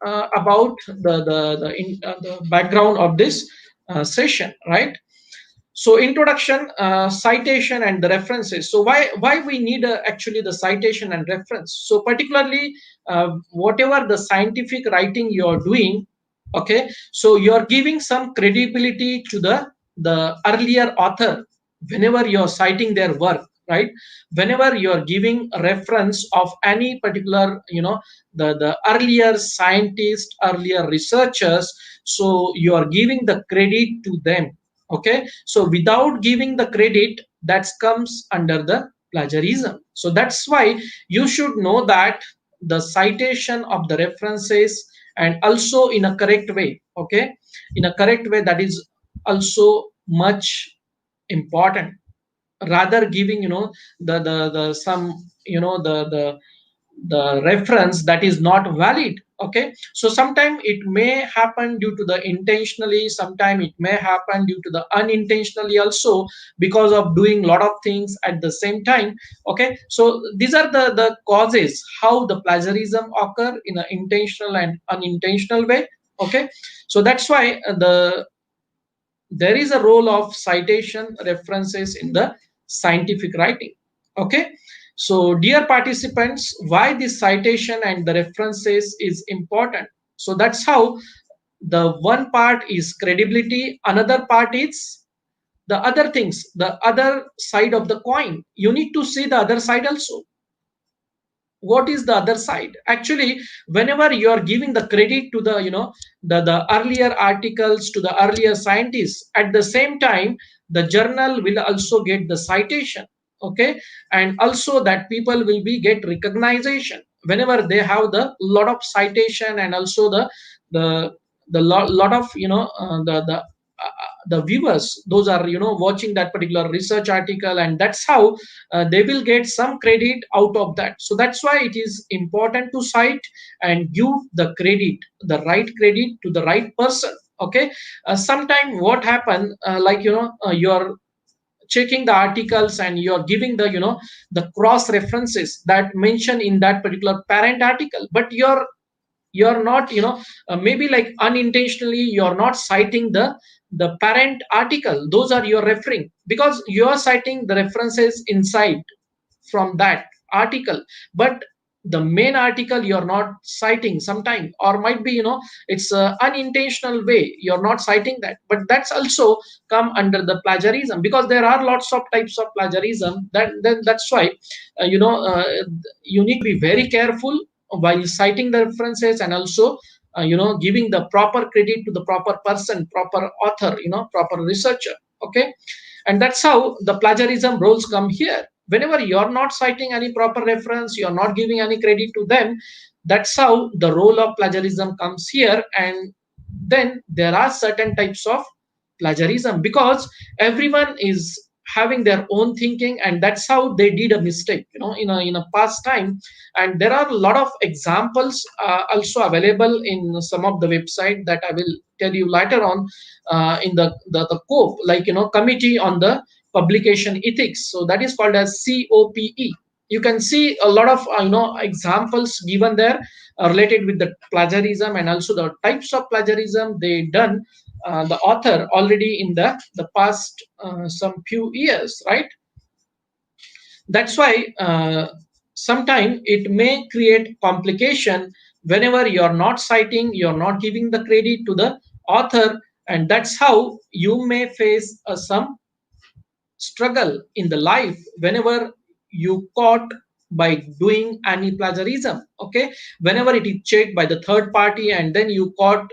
about the background of this session, right? So introduction, citation and the references. So why we need actually the citation and reference. So particularly whatever the scientific writing you're doing, okay, so you're giving some credibility to the earlier author whenever you're citing their work, right? Whenever you're giving a reference of any particular, the earlier scientists, earlier researchers, so you are giving the credit to them. Okay, so without giving the credit, that comes under the plagiarism. So that's why you should know that the citation of the references, and also in a correct way. Okay, in a correct way, that is also much important, rather giving the some the reference that is not valid. Okay, so sometimes it may happen due to the intentionally, sometimes it may happen due to the unintentionally also, because of doing a lot of things at the same time. Okay, so these are the causes how the plagiarism occur in an intentional and unintentional way. Okay, so that's why there is a role of citation references in the scientific writing. Okay, so dear participants, why this citation and the references is important. So that's how the one part is credibility, another part is the other things, the other side of the coin. You need to see the other side also. What is the other side? Actually, whenever you are giving the credit to the the earlier articles, to the earlier scientists, at the same time the journal will also get the citation. Okay, and also that people will be get recognition whenever they have the lot of citation, and also the lot of the viewers, those are watching that particular research article, and that's how they will get some credit out of that. So that's why it is important to cite and give the credit, the right credit to the right person. Okay. Sometime what happen, like you're checking the articles and you're giving the the cross references that mention in that particular parent article, but you're not maybe like unintentionally you're not citing the parent article. Those are you're referring because you're citing the references inside from that article, but the main article you're not citing sometime, or might be it's a unintentional way you're not citing that, but that's also come under the plagiarism, because there are lots of types of plagiarism. That's why you need to be very careful while citing the references, and also giving the proper credit to the proper person, proper author, proper researcher. Okay. And that's how the plagiarism roles come here. Whenever you're not citing any proper reference, you're not giving any credit to them, that's how the role of plagiarism comes here. And then there are certain types of plagiarism, because everyone is having their own thinking, and that's how they did a mistake in a past time. And there are a lot of examples also available in some of the website that I will tell you later on, in the COPE, like Committee on the Publication Ethics. So that is called as COPE. You can see a lot of examples given there related with the plagiarism, and also the types of plagiarism they done, the author already in the past some few years, right? That's why sometimes it may create complication whenever you're not citing, you're not giving the credit to the author, and that's how you may face some struggle in the life whenever you caught by doing any plagiarism. Okay. Whenever it is checked by the third party, and then you caught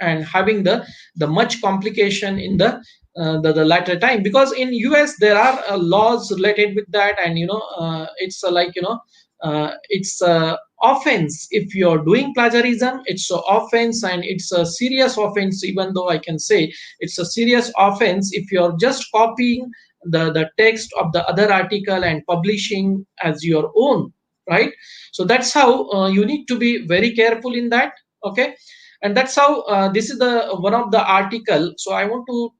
and having the much complication in the latter time, because in US there are laws related with that, and it's like it's offense if you're doing plagiarism. It's a offense, and it's a serious offense, even though I can say it's a serious offense if you're just copying the text of the other article and publishing as your own, right? So that's how you need to be very careful in that. Okay. And that's how this is the one of the article. So I want to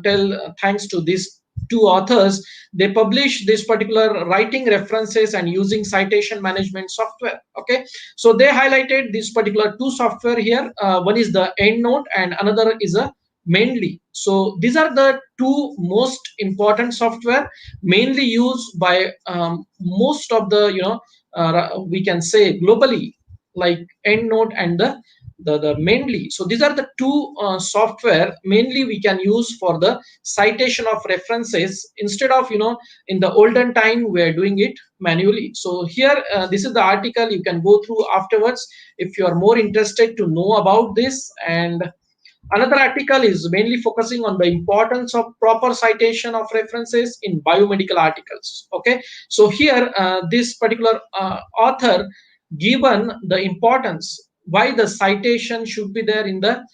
tell thanks to these two authors. They publish this particular writing references and using citation management software. Okay. So they highlighted this particular two software here. One is the EndNote and another is a mainly. So these are the two most important software mainly used by most of the we can say globally, like EndNote and the mainly. So these are the two software mainly we can use for the citation of references, instead of in the olden time we're doing it manually. So here this is the article, you can go through afterwards if you are more interested to know about this. And another article is mainly focusing on the importance of proper citation of references in biomedical articles. Okay, so here this particular author given the importance why the citation should be there in the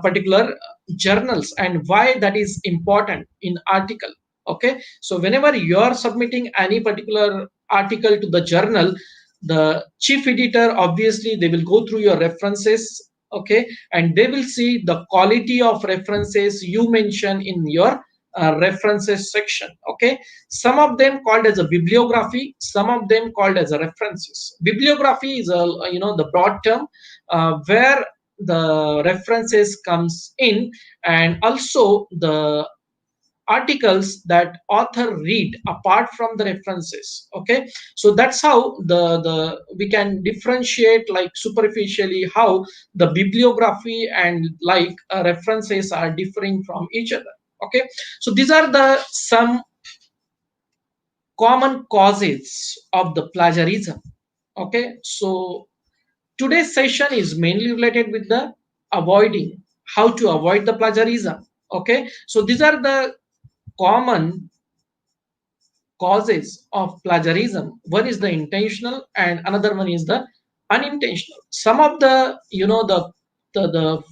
particular journals, and why that is important in article. Okay, so whenever you are submitting any particular article to the journal, the chief editor obviously they will go through your references. Okay, and they will see the quality of references you mention in your references section. Okay, some of them called as a bibliography, some of them called as a references. Bibliography is a the broad term where the references comes in, and also the articles that author read apart from the references. Okay, so that's how the we can differentiate like superficially how the bibliography and like references are differing from each other. Okay, so these are the some common causes of the plagiarism. Okay, so today's session is mainly related with the avoiding, how to avoid the plagiarism. Okay, so these are the common causes of plagiarism. One is the intentional and another one is the unintentional. Some of the the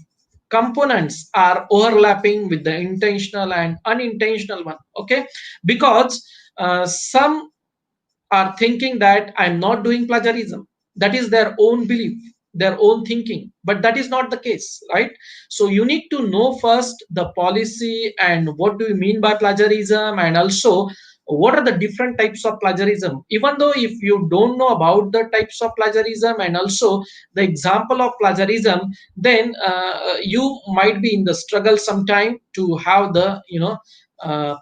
components are overlapping with the intentional and unintentional one. Okay, because some are thinking that I'm not doing plagiarism. That is their own belief, their own thinking, but that is not the case, right? So you need to know first the policy and what do you mean by plagiarism, and also what are the different types of plagiarism. Even though if you don't know about the types of plagiarism and also the example of plagiarism, then you might be in the struggle sometime to have the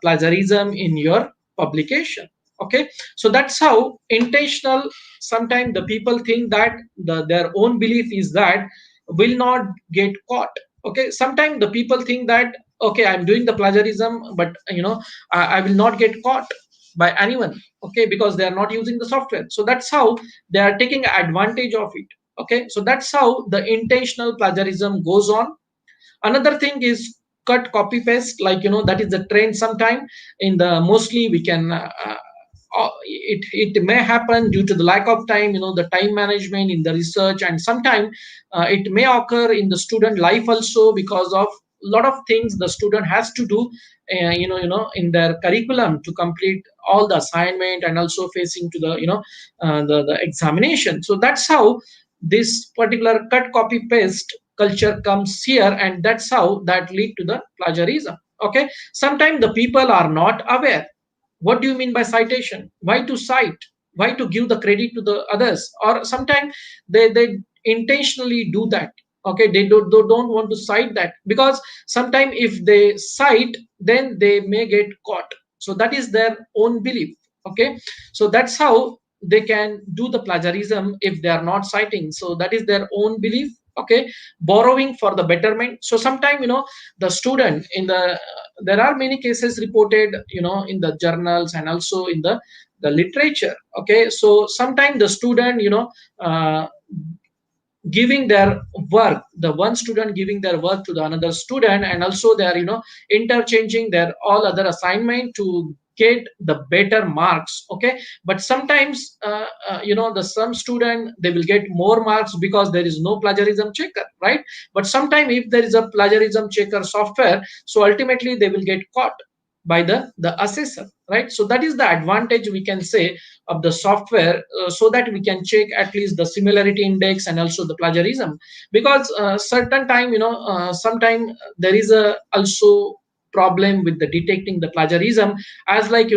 plagiarism in your publication. Okay, so that's how intentional. Sometimes the people think that their own belief is that will not get caught. Okay, sometimes the people think that okay, I'm doing the plagiarism, but I will not get caught by anyone. Okay, because they are not using the software, so that's how they are taking advantage of it. Okay, so that's how the intentional plagiarism goes on. Another thing is cut copy paste, like that is the trend sometime in the mostly we can it may happen due to the lack of time, the time management in the research, and sometimes it may occur in the student life also because of a lot of things the student has to do in their curriculum to complete all the assignment and also facing to the the examination. So that's how this particular cut copy paste culture comes here, and that's how that lead to the plagiarism. Okay, sometimes the people are not aware what do you mean by citation, why to cite, why to give the credit to the others, or sometimes they intentionally do that. Okay, they don't want to cite that because sometimes if they cite then they may get caught, so that is their own belief. Okay, so that's how they can do the plagiarism if they are not citing, so that is their own belief. Okay, borrowing for the betterment. So sometimes the student in the there are many cases reported in the journals and also in the literature. Okay, so sometimes the student uh, giving their work, the one student giving their work to the another student, and also they are interchanging their all other assignment to get the better marks. Okay, but sometimes the some student they will get more marks because there is no plagiarism checker, right? But sometimes if there is a plagiarism checker software, so ultimately they will get caught by the assessor, right? So that is the advantage we can say of the software, so that we can check at least the similarity index and also the plagiarism. Because certain time sometime there is a also problem with the detecting the plagiarism, as like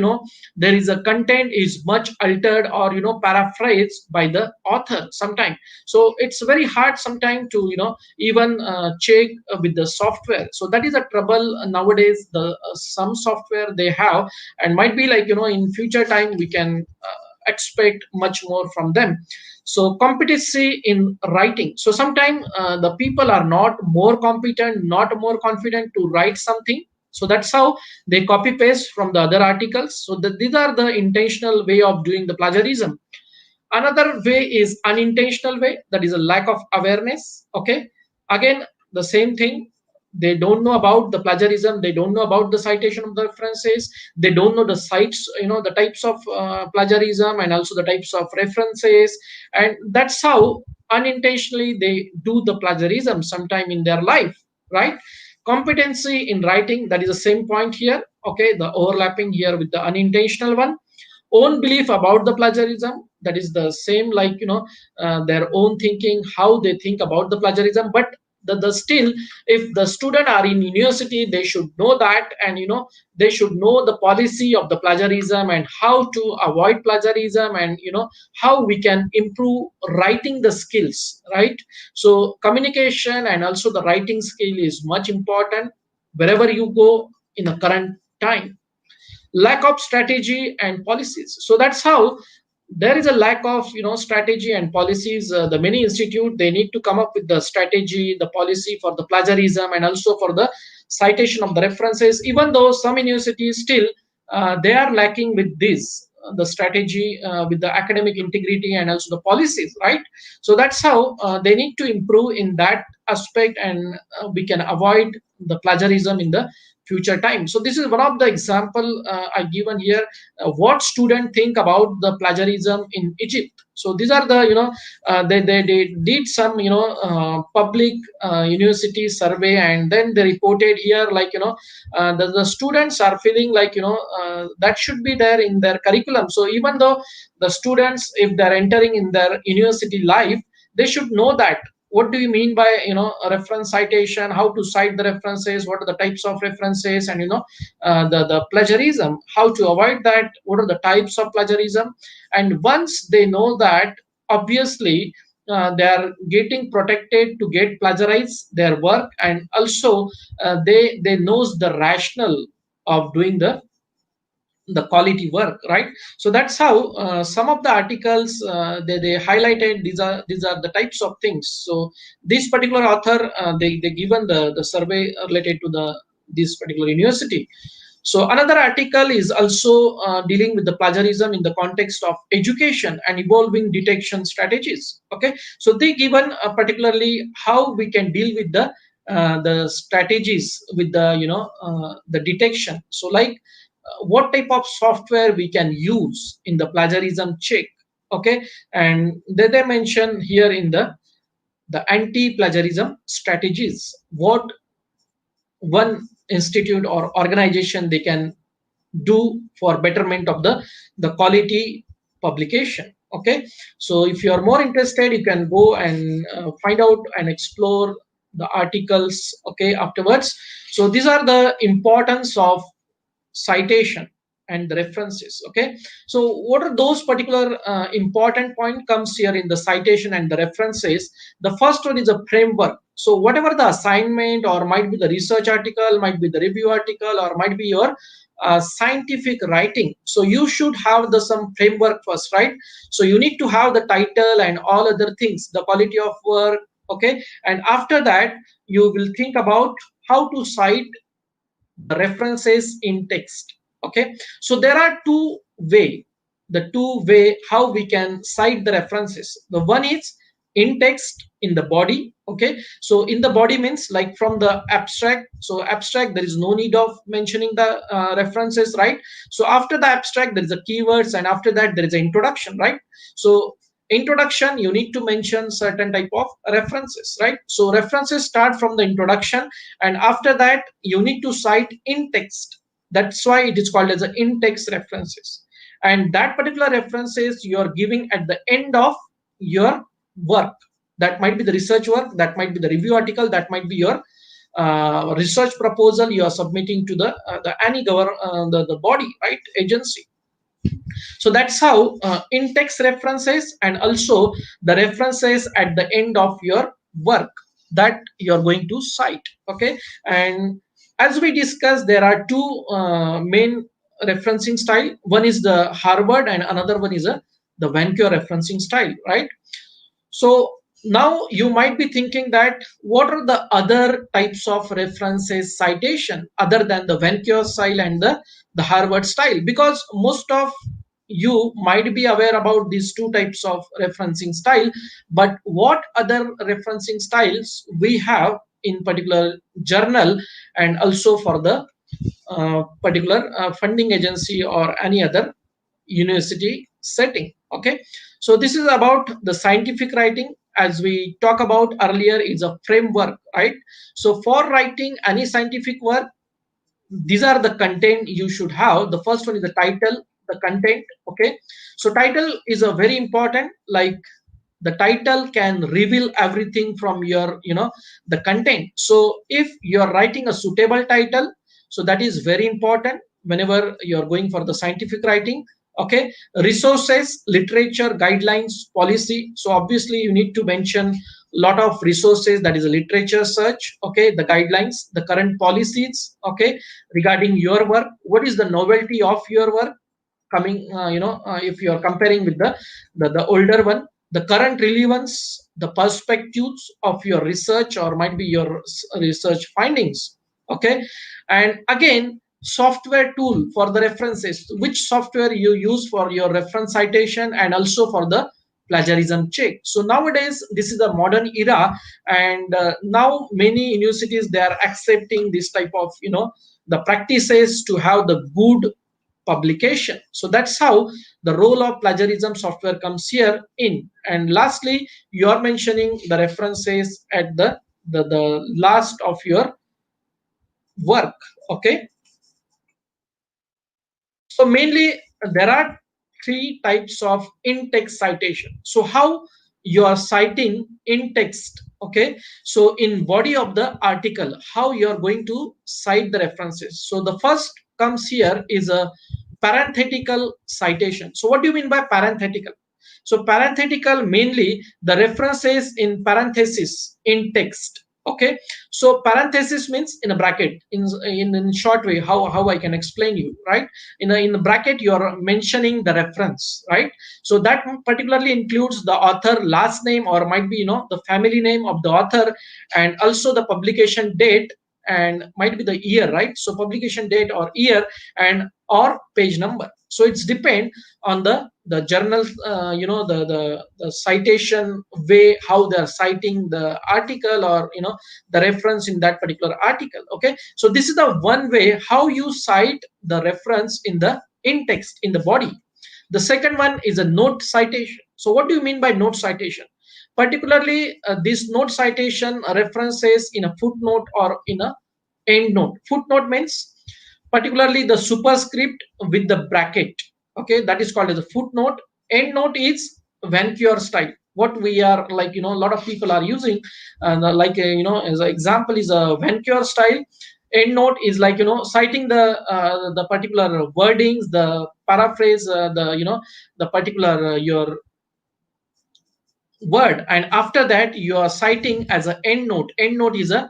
there is a content is much altered or paraphrased by the author sometime. So it's very hard sometime to even check with the software. So that is a trouble nowadays, the some software they have, and might be like in future time we can expect much more from them. So competency in writing. So sometimes the people are not more competent, not more confident to write something, so that's how they copy paste from the other articles. So these are the intentional way of doing the plagiarism. Another way is unintentional way, that is a lack of awareness. Okay, again the same thing, they don't know about the plagiarism, they don't know about the citation of the references, they don't know the sites, the types of plagiarism and also the types of references, and that's how unintentionally they do the plagiarism sometime in their life, right? Competency in writing, that is the same point here. Okay, the overlapping here with the unintentional one. Own belief about the plagiarism, that is the same, like their own thinking, how they think about the plagiarism. But the still, if the student are in university, they should know that, and they should know the policy of the plagiarism and how to avoid plagiarism, and how we can improve writing the skills, right? So communication and also the writing skill is much important wherever you go in the current time. Lack of strategy and policies. So that's how there is a lack of strategy and policies. The many institute, they need to come up with the strategy, the policy for the plagiarism and also for the citation of the references, even though some universities still they are lacking with this the strategy, with the academic integrity and also the policies, right? So that's how they need to improve in that aspect, and we can avoid the plagiarism in the future time. So this is one of the example I given here. What student think about the plagiarism in Egypt? So these are the, they did some, public university survey, and then they reported here, like, the students are feeling like, that should be there in their curriculum. So even though the students, if they're entering in their university life, they should know that what do you mean by, a reference citation, how to cite the references, what are the types of references, and the plagiarism, how to avoid that, what are the types of plagiarism. And once they know that, obviously they are getting protected to get plagiarize their work, and also they knows the rationale of doing the quality work, right? So that's how some of the articles they highlighted, these are the types of things. So this particular author, they given the survey related to this particular university. So another article is also dealing with the plagiarism in the context of education and evolving detection strategies. Okay, so they given particularly how we can deal with the strategies with the detection. So like what type of software we can use in the plagiarism check. Okay, and they mention here in the anti-plagiarism strategies, what one institute or organization they can do for betterment of the quality publication. Okay, so if you are more interested, you can go and find out and explore the articles, okay, afterwards. So these are the importance of citation and the references. Okay, so what are those particular important point comes here in the citation and the references. The first one is a framework. So whatever the assignment, or might be the research article, might be the review article, or might be your scientific writing, so you should have the some framework first, right? So you need to have the title and all other things, the quality of work. Okay, and after that you will think about how to cite the references in text. Okay, so there are two way how we can cite the references. The one is in text, in the body. Okay, so in the body means like from the abstract. So abstract, there is no need of mentioning the references, right? So after the abstract there is a keywords, and after that there is an introduction, right? So introduction, you need to mention certain type of references, right? So references start from the introduction, and after that you need to cite in text. That's why it is called as a in text references. And that particular references you are giving at the end of your work. That might be the research work, that might be the review article, that might be your research proposal you are submitting to the any the body, right, agency. So that's how in-text references, and also the references at the end of your work that you're going to cite. Okay, and as we discussed, there are two main referencing style. One is the Harvard, and another one is the Vancouver referencing style, right? So now you might be thinking that what are the other types of references citation other than the Vancouver style and the Harvard style? Because most of you might be aware about these two types of referencing style, but what other referencing styles we have in particular journal, and also for the particular funding agency or any other university setting. Okay, so this is about the scientific writing. As we talked about earlier, is a framework, right? So for writing any scientific work, these are the content you should have. The first one is the title, the content. Okay, so title is a very important, like the title can reveal everything from your the content. So if you're writing a suitable title, so that is very important whenever you're going for the scientific writing. Okay, resources, literature, guidelines, policy. So obviously you need to mention lot of resources, that is a literature search. Okay, the guidelines, the current policies, okay, regarding your work, what is the novelty of your work coming, if you are comparing with the older one, the current relevance, the perspectives of your research, or might be your research findings. Okay, and again, software tool for the references, which software you use for your reference citation, and also for the plagiarism check. So nowadays this is a modern era, and now many universities, they are accepting this type of the practices to have the good publication. So that's how the role of plagiarism software comes here in. And lastly, you are mentioning the references at the last of your work. Okay, so mainly there are three types of in-text citation. So how you are citing in text. Okay, so in body of the article, how you are going to cite the references. So the first comes here is a parenthetical citation. So what do you mean by parenthetical? So parenthetical, mainly the references in parenthesis in text. Okay, so parenthesis means in a bracket. In short way, how I can explain you, right? In the bracket you are mentioning the reference, right? So that particularly includes the author last name, or might be the family name of the author, and also the publication date, and might be the year, right? So publication date or year, and or page number. So it's depend on the journal, the citation way, how they're citing the article, or the reference in that particular article. Okay, so this is the one way how you cite the reference in the in text, in the body. The second one is a note citation. So what do you mean by note citation? Particularly this note citation references in a footnote or in a end note. Footnote means particularly the superscript with the bracket. Okay, that is called as a footnote. End note is Vancouver style, what we are like, a lot of people are using, and like as an example is a Vancouver style. End note is like citing the particular wordings, the paraphrase, the particular your word, and after that you are citing as an end note. End note is a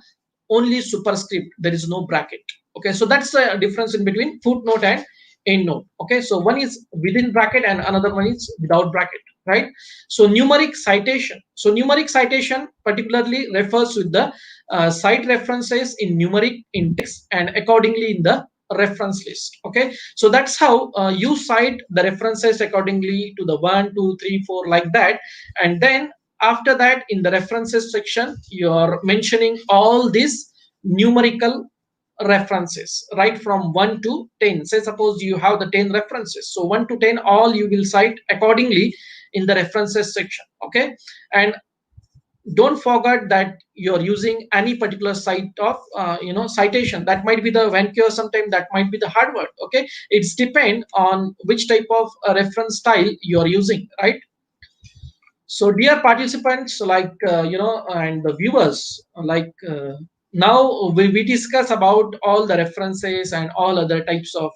only superscript, there is no bracket. Okay, so that's the difference in between footnote and end note. Okay, so one is within bracket and another one is without bracket, right? So numeric citation. So numeric citation particularly refers with the cite references in numeric index and accordingly in the reference list. Okay, so that's how you cite the references accordingly to the 1 2 3 4 like that. And then after that, in the references section, you're mentioning all these numerical references right from 1 to 10. Say suppose you have the 10 references, so 1 to 10 all you will cite accordingly in the references section. Okay, and don't forget that you're using any particular site of citation. That might be the Vancouver, sometime that might be the Harvard. Okay, it's depend on which type of reference style you're using, right? So, dear participants, like and the viewers, like now we discuss about all the references and all other types of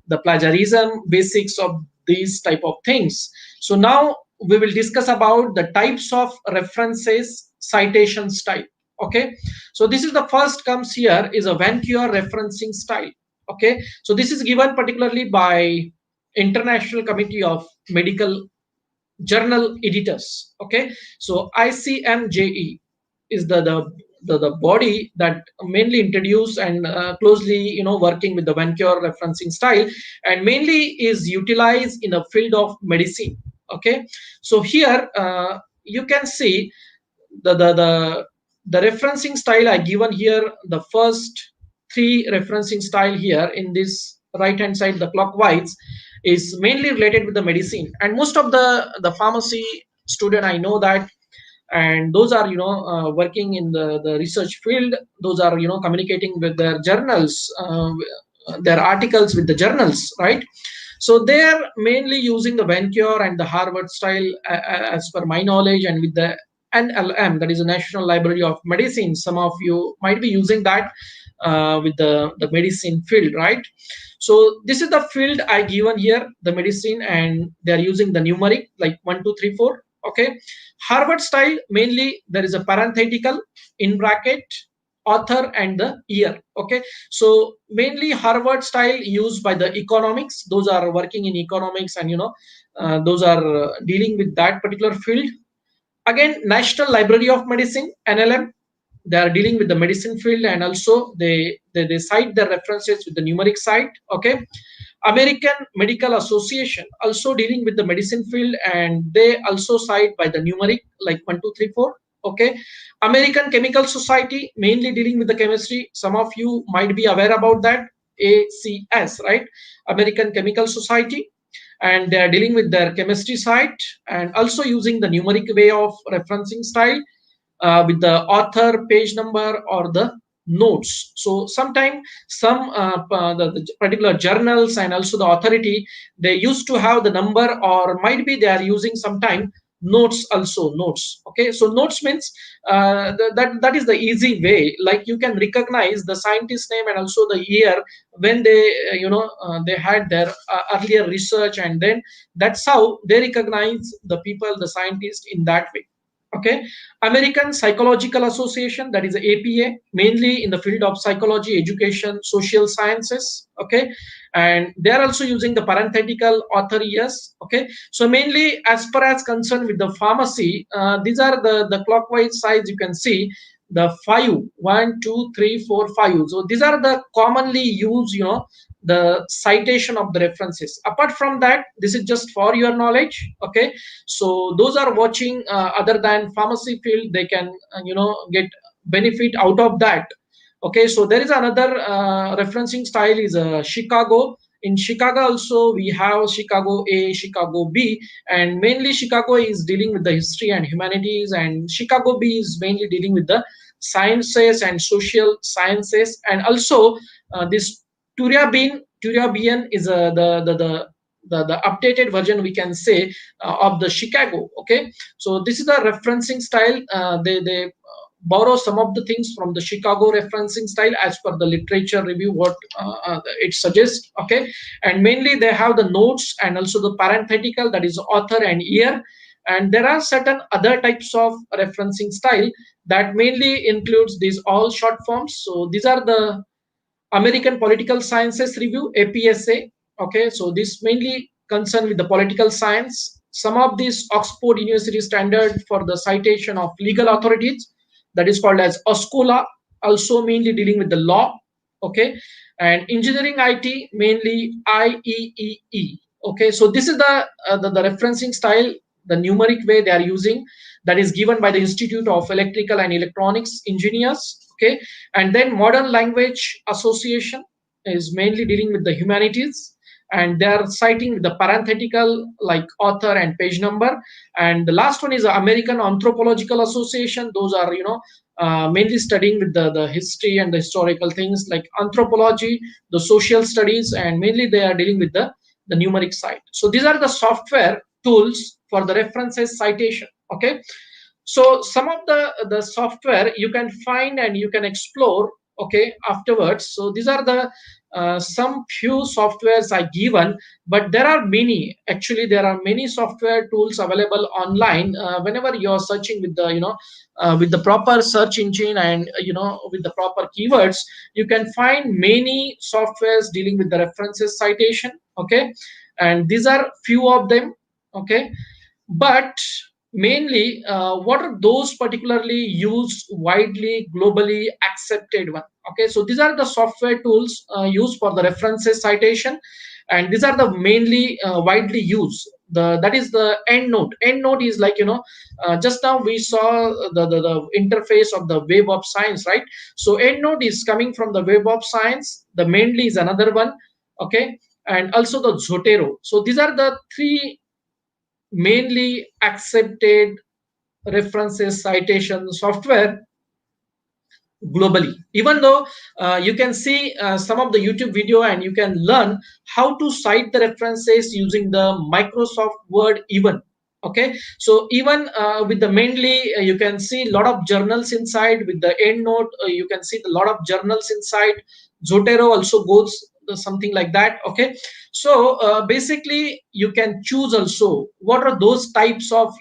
the plagiarism basics of these type of things. So now we will discuss about the types of references citation style. Okay, so this is the first comes here is a Vancouver referencing style. Okay, so this is given particularly by International Committee of Medical Journal Editors. Okay, so ICMJE is the body that mainly introduce and closely working with the Vancouver referencing style, and mainly is utilized in the field of medicine. Okay, so here you can see the the the the referencing style I given here. The first three referencing style here in this right hand side, the clockwise, is mainly related with the medicine, and most of the pharmacy student I know that, and those are working in the research field. Those are communicating with their journals, their articles with the journals, right? So they are mainly using the Vancouver and the Harvard style, as per my knowledge, and with the NLM, that is the National Library of Medicine. Some of you might be using that with the medicine field, right? So this is the field I given here, the medicine, and they are using the numeric like 1 2 3 4. Okay, Harvard style, mainly there is a parenthetical in bracket, author and the year. Okay, so mainly Harvard style used by the economics, those are working in economics, and those are dealing with that particular field. Again, National Library of Medicine, NLM, they are dealing with the medicine field, and also they cite their references with the numeric site. Okay, American Medical Association also dealing with the medicine field, and they also cite by the numeric like 1 2 3 4. Okay, American Chemical Society mainly dealing with the chemistry. Some of you might be aware about that. ACS, right? American Chemical Society, and they are dealing with their chemistry side, and also using the numeric way of referencing style with the author, page number, or the notes. So sometimes the particular journals and also the authority, they used to have the number, or might be they are using sometime notes, also notes. Okay, so notes means that is the easy way, like you can recognize the scientist name and also the year when they they had their earlier research, and then that's how they recognize the people, the scientists, in that way. Okay, American Psychological Association, that is APA, mainly in the field of psychology, education, social sciences. Okay, and they are also using the parenthetical author years. Okay, so mainly as far as concerned with the pharmacy, these are the clockwise size. You can see the five, 1, 2, 3, 4, 5. So these are the commonly used, the citation of the references. Apart from that, this is just for your knowledge. Okay, so those are watching other than pharmacy field, they can get benefit out of that. Okay, so there is another referencing style is Chicago. In Chicago also we have Chicago A, Chicago B, and mainly Chicago is dealing with the history and humanities, and Chicago B is mainly dealing with the sciences and social sciences. And also this Turiabian is the updated version, we can say, of the Chicago. Okay, so this is the referencing style. They borrow some of the things from the Chicago referencing style as per the literature review, what it suggests. Okay, and mainly they have the notes and also the parenthetical, that is author and year. And there are certain other types of referencing style that mainly includes these all short forms. So these are the American Political Sciences Review, APSA. Okay, so this mainly concerned with the political science. Some of these Oxford University standard for the citation of legal authorities, that is called as OSCOLA, also mainly dealing with the law. Okay, and engineering IT, mainly IEEE. Okay, so this is the referencing style, the numeric way they are using, that is given by the Institute of Electrical and Electronics Engineers. Okay, and then Modern Language Association is mainly dealing with the humanities, and they are citing the parenthetical like author and page number. And the last one is the American Anthropological Association. Those are mainly studying with the history and the historical things like anthropology, the social studies, and mainly they are dealing with the numeric side. So these are the software tools for the references citation. Okay, so some of the software you can find and you can explore, okay, afterwards. So these are the some few softwares I given, but there are many. Actually, there are many software tools available online. Whenever you're searching with the with the proper search engine, and with the proper keywords, you can find many softwares dealing with the references citation. Okay, and these are few of them. Okay, but mainly what are those particularly used widely globally accepted one. Okay, so these are the software tools used for the references citation, and these are the mainly widely used. That is the EndNote is like just now we saw the interface of the Web of Science, right? So EndNote is coming from the Web of Science. The mainly is another one. Okay, and also the Zotero. So these are the three mainly accepted references citation software globally. Even though you can see some of the YouTube video and you can learn how to cite the references using the Microsoft Word even. Okay, so even with the mainly you can see a lot of journals inside. With the EndNote, you can see a lot of journals inside. Zotero also goes something like that. Okay, so basically you can choose also what are those types of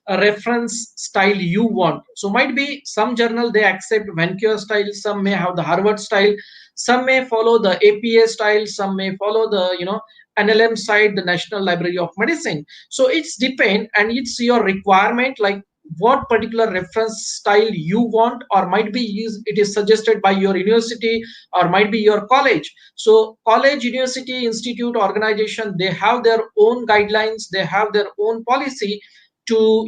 a reference style you want. So might be some journal they accept Vancouver style, some may have the Harvard style, some may follow the APA style, some may follow the NLM side, the National Library of Medicine. So it's depend, and it's your requirement, like what particular reference style you want, or might be it is suggested by your university or might be your college. So college, university, institute, organization, they have their own guidelines, they have their own policy to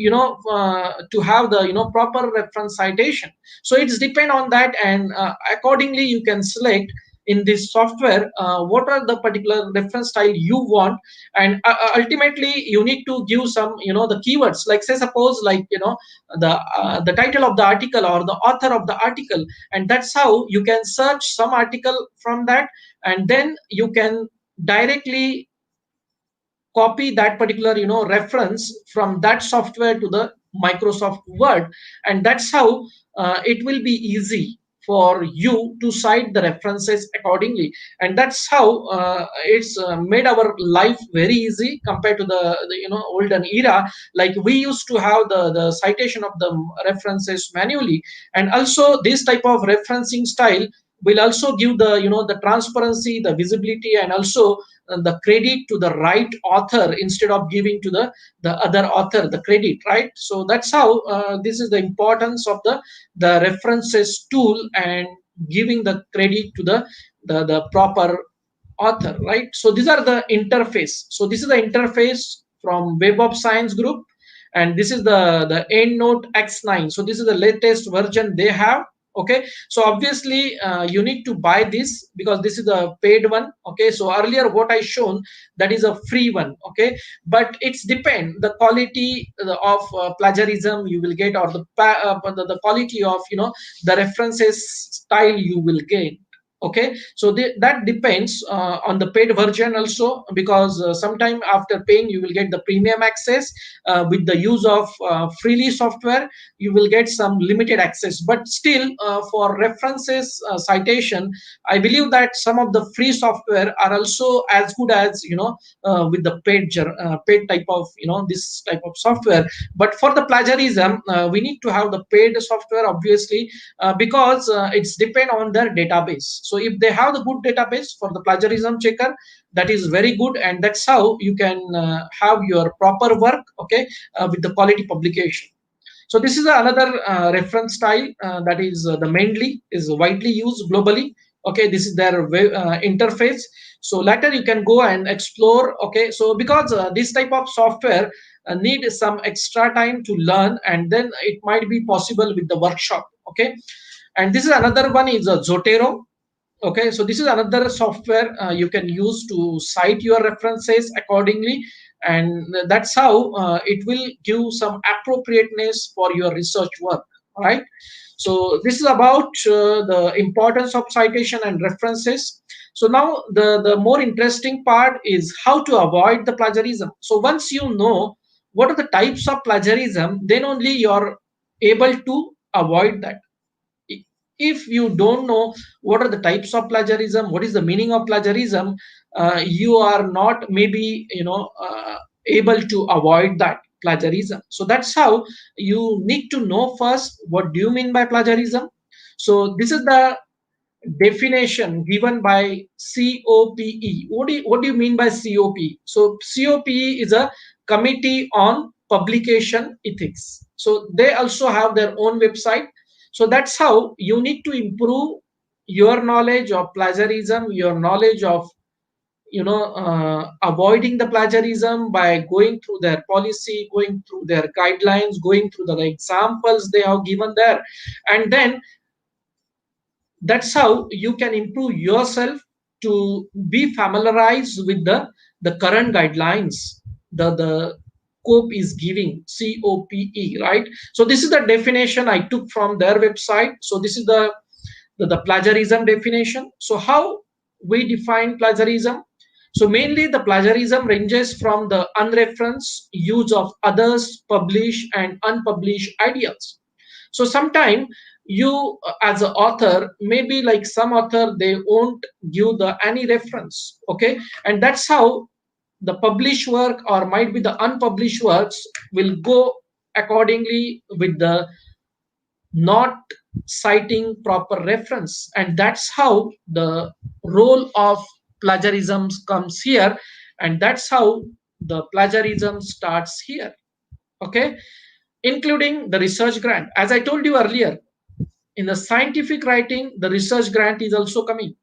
to have the proper reference citation. So it's depend on that, and accordingly you can select in this software what are the particular reference style you want, and ultimately you need to give some, the keywords, like say suppose, like the title of the article or the author of the article, and that's how you can search some article from that, and then you can directly copy that particular reference from that software to the Microsoft Word, and that's how it will be easy for you to cite the references accordingly, and that's how it's made our life very easy compared to the olden era. Like we used to have the citation of the references manually, and also this type of referencing style will also give the the transparency, the visibility, and also the credit to the right author instead of giving to the other author the credit, right? So that's how this is the importance of the references tool, and giving the credit to the proper author, right? So these are the interface. So this is the interface from Web of Science group, and this is the EndNote X9. So this is the latest version they have. Okay, so obviously you need to buy this because this is the paid one. Okay, so earlier what I shown, that is a free one. Okay, but it's depend the quality of plagiarism you will get, or the quality of the references style you will gain. Okay, so that depends on the paid version also, because sometime after paying you will get the premium access. With the use of freely software you will get some limited access, but still for references citation, I believe that some of the free software are also as good as with the paid type of this type of software. But for the plagiarism we need to have the paid software, obviously, because it's depend on their database. So if they have the good database for the plagiarism checker, that is very good, and that's how you can have your proper work. Okay, with the quality publication. So this is another reference style that is the mainly is widely used globally. Okay, this is their interface. So later you can go and explore. Okay, so because this type of software need some extra time to learn, and then it might be possible with the workshop. Okay, and this is another one is Zotero. Okay, so this is another software you can use to cite your references accordingly, and that's how it will give some appropriateness for your research work. All right, so this is about the importance of citation and references. So now the more interesting part is how to avoid the plagiarism. So once you know what are the types of plagiarism, then only you're able to avoid that. If you don't know what are the types of plagiarism, what is the meaning of plagiarism, you are not maybe able to avoid that plagiarism. So that's how you need to know first what do you mean by plagiarism. So this is the definition given by COPE. What do you mean by COPE? So COPE is a Committee on Publication Ethics. So they also have their own website. So that's how you need to improve your knowledge of plagiarism, your knowledge of avoiding the plagiarism by going through their policy, going through their guidelines, going through the examples they have given there, and then that's how you can improve yourself to be familiarized with the current guidelines the COPE is giving, COPE, right? So this is the definition I took from their website. So this is the plagiarism definition. So how we define plagiarism? So mainly the plagiarism ranges from the unreferenced use of others published and unpublished ideas. So sometime you as an author, maybe like some author, they won't give the any reference. Okay, and that's how the published work or might be the unpublished works will go accordingly with the not citing proper reference, and that's how the role of plagiarism comes here, and that's how the plagiarism starts here. Okay, including the research grant. As I told you earlier, in the scientific writing, the research grant is also coming.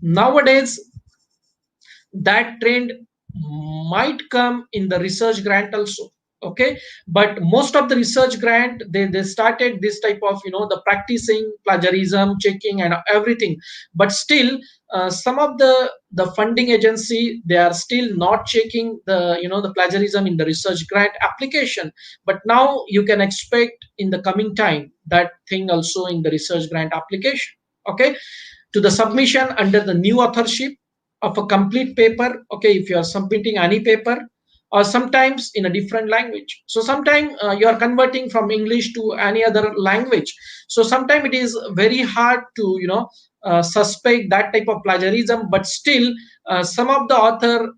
Nowadays, that trend might come in the research grant also. Okay, but most of the research grant, they started this type of, the practicing plagiarism checking and everything. But still, some of the funding agency, they are still not checking the, the plagiarism in the research grant application. But now you can expect in the coming time that thing also in the research grant application. Okay, to the submission under the new authorship of a complete paper. Okay, if you are submitting any paper, or sometimes in a different language. So sometimes you are converting from English to any other language. So sometimes it is very hard to, suspect that type of plagiarism. But still, some of the author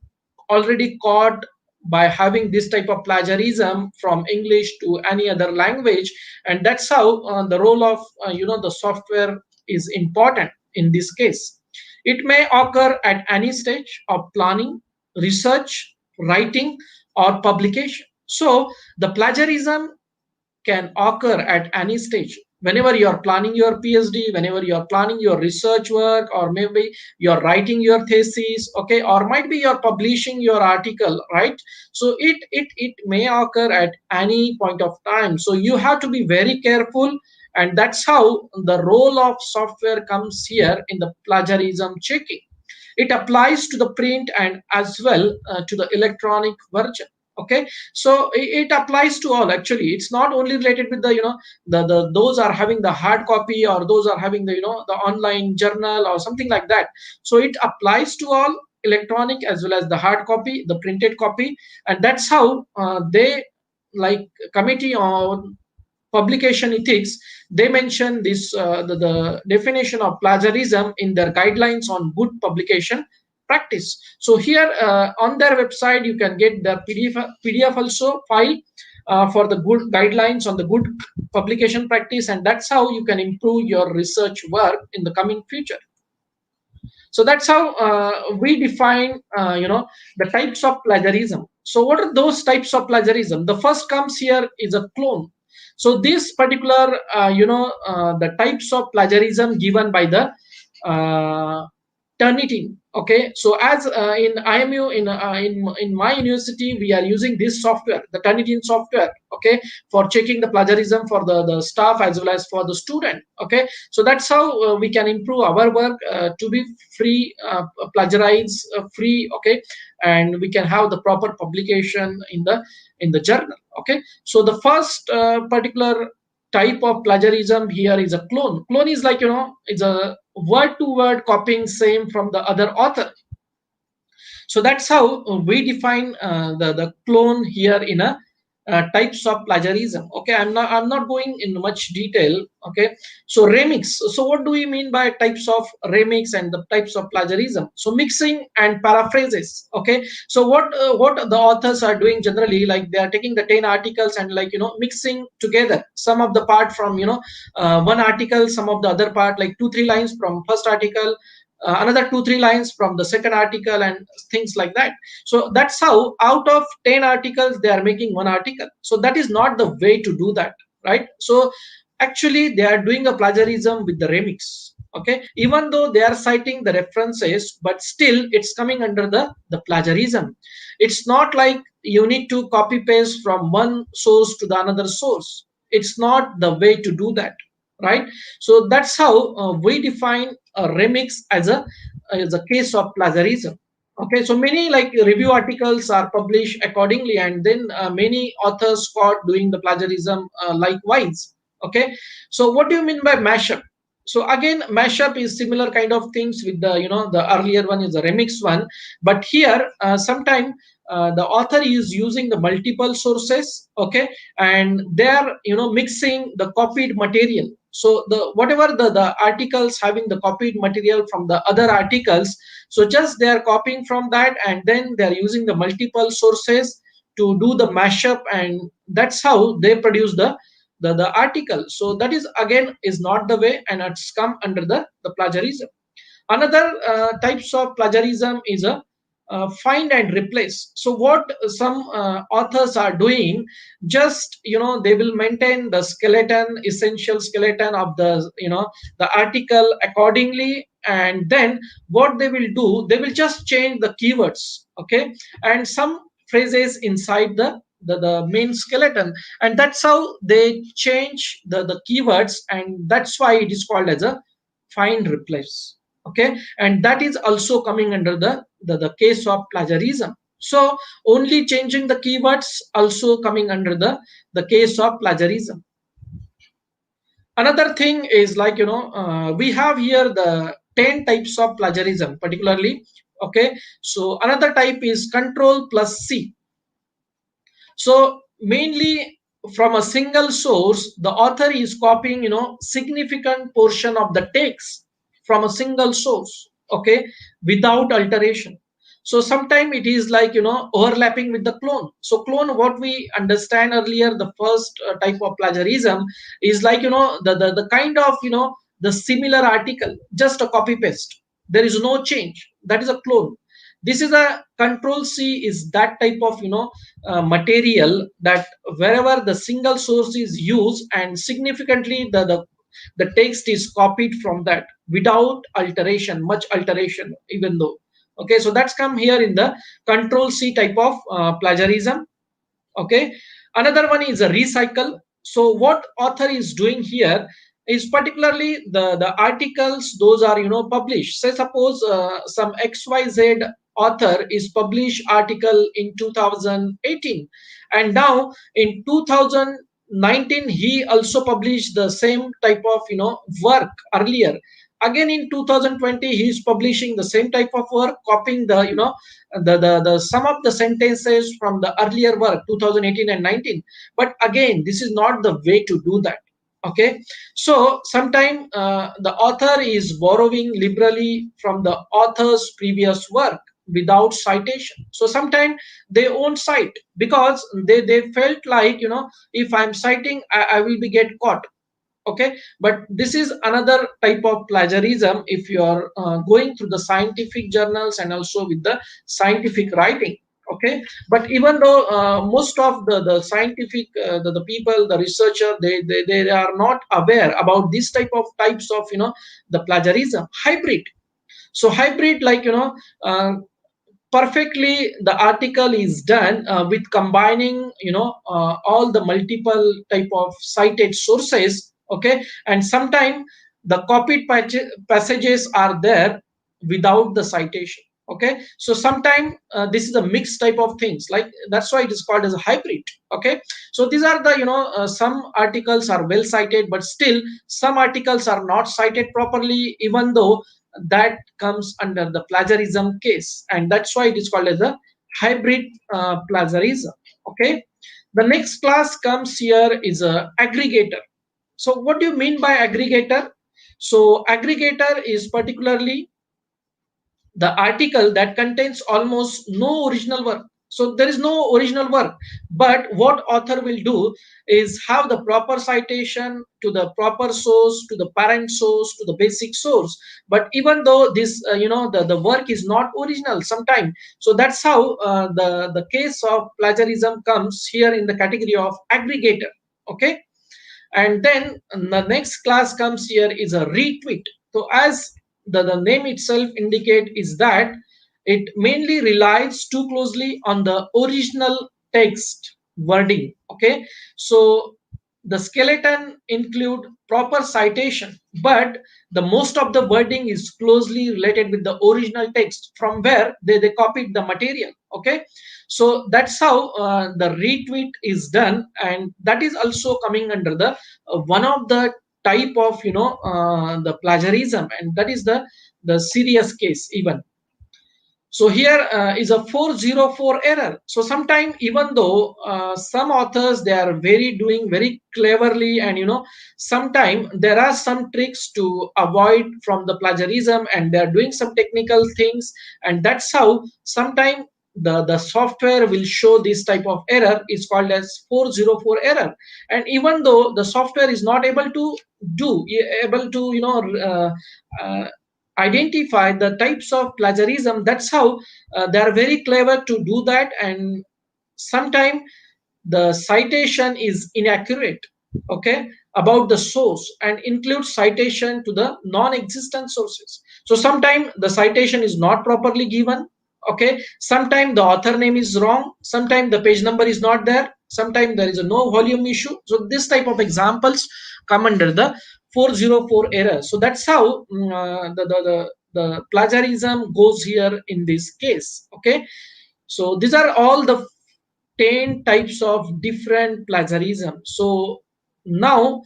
already caught by having this type of plagiarism from English to any other language. And that's how the role of, the software is important in this case. It may occur at any stage of planning, research, writing, or publication. So the plagiarism can occur at any stage. Whenever you are planning your PhD, whenever you are planning your research work, or maybe you are writing your thesis, okay, or might be you are publishing your article, right? So it may occur at any point of time. So you have to be very careful, and that's how the role of software comes here in the plagiarism checking. It applies to the print and as well to the electronic version. Okay, so it applies to all. Actually, it's not only related with the, the those are having the hard copy, or those are having the, the online journal or something like that. So it applies to all, electronic as well as the hard copy, the printed copy. And that's how they, like, committee on publication ethics, they mention this, the definition of plagiarism in their guidelines on good publication practice. So here on their website you can get the pdf also file for the good guidelines on the good publication practice. And that's how you can improve your research work in the coming future. So that's how we define, the types of plagiarism. So what are those types of plagiarism? The first comes here is a clone. So this particular, the types of plagiarism given by the uh, Turnitin. Okay, so as in IMU, in my university, we are using this software, the Turnitin software. Okay, for checking the plagiarism for the staff as well as for the student. Okay, so that's how we can improve our work to be free, plagiarize free. Okay, and we can have the proper publication in the journal. Okay, so the first particular type of plagiarism here is a clone. Clone is like, it's a word to word copying same from the other author. So that's how we define the clone here in a types of plagiarism. Okay, I'm not going in much detail. Okay, so remix. So what do we mean by types of remix and the types of plagiarism? So mixing and paraphrases. Okay, so what the authors are doing generally, like they are taking the 10 articles and, like, mixing together some of the part from, one article, some of the other part, like 2 3 lines from first article, another 2 3 lines from the second article, and things like that. So that's how out of 10 articles they are making one article. So that is not the way to do that, right? So actually they are doing a plagiarism with the remix. Okay, even though they are citing the references, but still it's coming under the plagiarism. It's not like you need to copy paste from one source to the another source. It's not the way to do that, right? So that's how we define a remix as a case of plagiarism. Okay, so many, like, review articles are published accordingly, and then many authors caught doing the plagiarism likewise. Okay, so what do you mean by mashup? So again, mashup is similar kind of things with the, the earlier one is the remix one. But here sometime the author is using the multiple sources. Okay, and they're, mixing the copied material. So the whatever the articles having the copied material from the other articles, so just they are copying from that, and then they are using the multiple sources to do the mashup, and that's how they produce the article. So that is again is not the way, and it's come under the plagiarism. Another types of plagiarism is a find and replace. So what some authors are doing, just, they will maintain the skeleton, essential skeleton of the, the article accordingly, and then what they will do, they will just change the keywords. Okay, and some phrases inside the the main skeleton, and that's how they change the keywords, and that's why it is called as a find replace. Okay, and that is also coming under the case of plagiarism. So only changing the keywords also coming under the case of plagiarism. Another thing is like, we have here the 10 types of plagiarism particularly. Okay, so another type is control plus C. So mainly from a single source, the author is copying, significant portion of the text from a single source, okay, without alteration. So sometimes it is like, overlapping with the clone. So clone, what we understand earlier, the first type of plagiarism is like, the kind of, the similar article, just a copy paste. There is no change. That is a clone. This is a control C, is that type of, material that wherever the single source is used and significantly the text is copied from that without alteration, much alteration even though. Okay, so that's come here in the control C type of plagiarism. Okay, another one is a recycle. So what author is doing here is particularly the articles, those are, published. Say suppose some XYZ author is published article in 2018, and now in 2019 he also published the same type of, work earlier. Again in 2020 he is publishing the same type of work, copying the, the some of the sentences from the earlier work 2018 and 19. But again, this is not the way to do that. Okay, so sometime the author is borrowing liberally from the author's previous work without citation. So sometimes they won't cite because they felt like, if I'm citing, I will be get caught. Okay, but this is another type of plagiarism if you are going through the scientific journals and also with the scientific writing. Okay, but even though most of the scientific the people, the researcher, they are not aware about this types of, the plagiarism hybrid. So hybrid, like, perfectly the article is done with combining, all the multiple type of cited sources. Okay, and sometimes the copied passages are there without the citation. Okay, so sometimes this is a mixed type of things, like that's why it is called as a hybrid. Okay, so these are the, some articles are well cited, but still some articles are not cited properly, even though that comes under the plagiarism case, and that's why it is called as a hybrid plagiarism. Okay, the next class comes here is a aggregator. So what do you mean by aggregator? So aggregator is particularly the article that contains almost no original work. So there is no original work, but what author will do is have the proper citation to the proper source, to the parent source, to the basic source. But even though this, the work is not original sometime, so that's how the case of plagiarism comes here in the category of aggregator. Okay, and then the next class comes here is a retweet. So as the name itself indicate is that it mainly relies too closely on the original text wording. Okay, so the skeleton include proper citation, but the most of the wording is closely related with the original text from where they copied the material. Okay, so that's how the retweet is done, and that is also coming under the one of the type of, the plagiarism, and that is the serious case even. So here is a 404 error. So sometimes, even though some authors, they are very doing very cleverly, and, sometimes there are some tricks to avoid from the plagiarism, and they are doing some technical things, and that's how sometimes the software will show this type of error is called as 404 error. And even though the software is not able to able to, uh, identify the types of plagiarism, that's how they are very clever to do that. And sometimes the citation is inaccurate, okay, about the source, and includes citation to the non-existent sources. So sometimes the citation is not properly given, Okay, sometimes the author name is wrong, sometimes the page number is not there, sometimes there is a no volume issue. So this type of examples come under the 404 error. So that's how the plagiarism goes here in this case. Okay, so these are all the 10 types of different plagiarism. So now,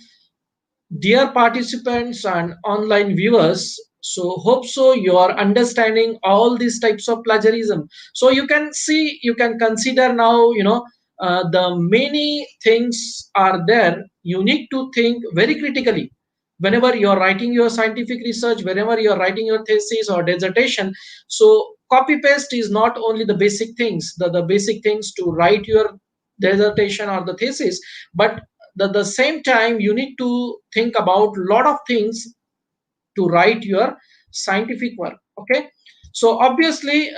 dear participants and online viewers, so hope so you are understanding all these types of plagiarism. So you can see, you can consider now, the many things are there. You need to think very critically whenever you are writing your scientific research, whenever you are writing your thesis or dissertation. So copy paste is not only the basic things, the basic things to write your dissertation or the thesis, but the same time you need to think about a lot of things to write your scientific work. Okay, so obviously,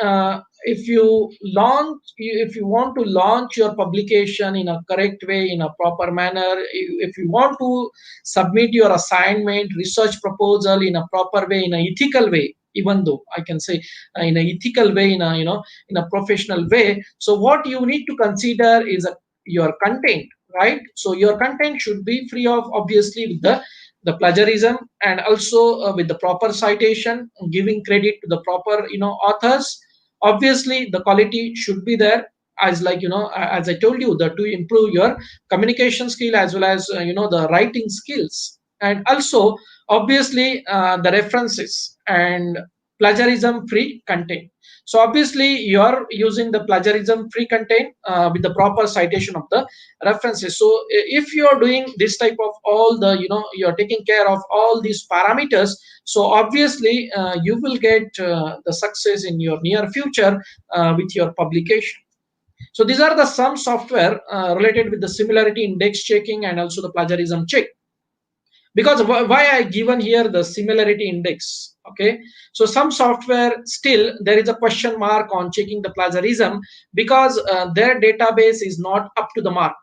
if you want to launch your publication in a correct way, in a proper manner, if you want to submit your assignment research proposal in a proper way, in an ethical way, even though I can say in an ethical way, in a in a professional way, so what you need to consider is your content, right? So your content should be free of, obviously, with the plagiarism, and also with the proper citation, giving credit to the proper authors. Obviously the quality should be there, as like as I told you, that to improve your communication skill as well as the writing skills. And also, obviously, the references and plagiarism free content. So obviously you are using the plagiarism free content with the proper citation of the references. So if you are doing this type of all the, you're taking care of all these parameters, so obviously you will get the success in your near future with your publication. So these are the some software related with the similarity index checking and also the plagiarism check. Because why I given here the similarity index? Okay, so some software still there is a question mark on checking the plagiarism, because their database is not up to the mark.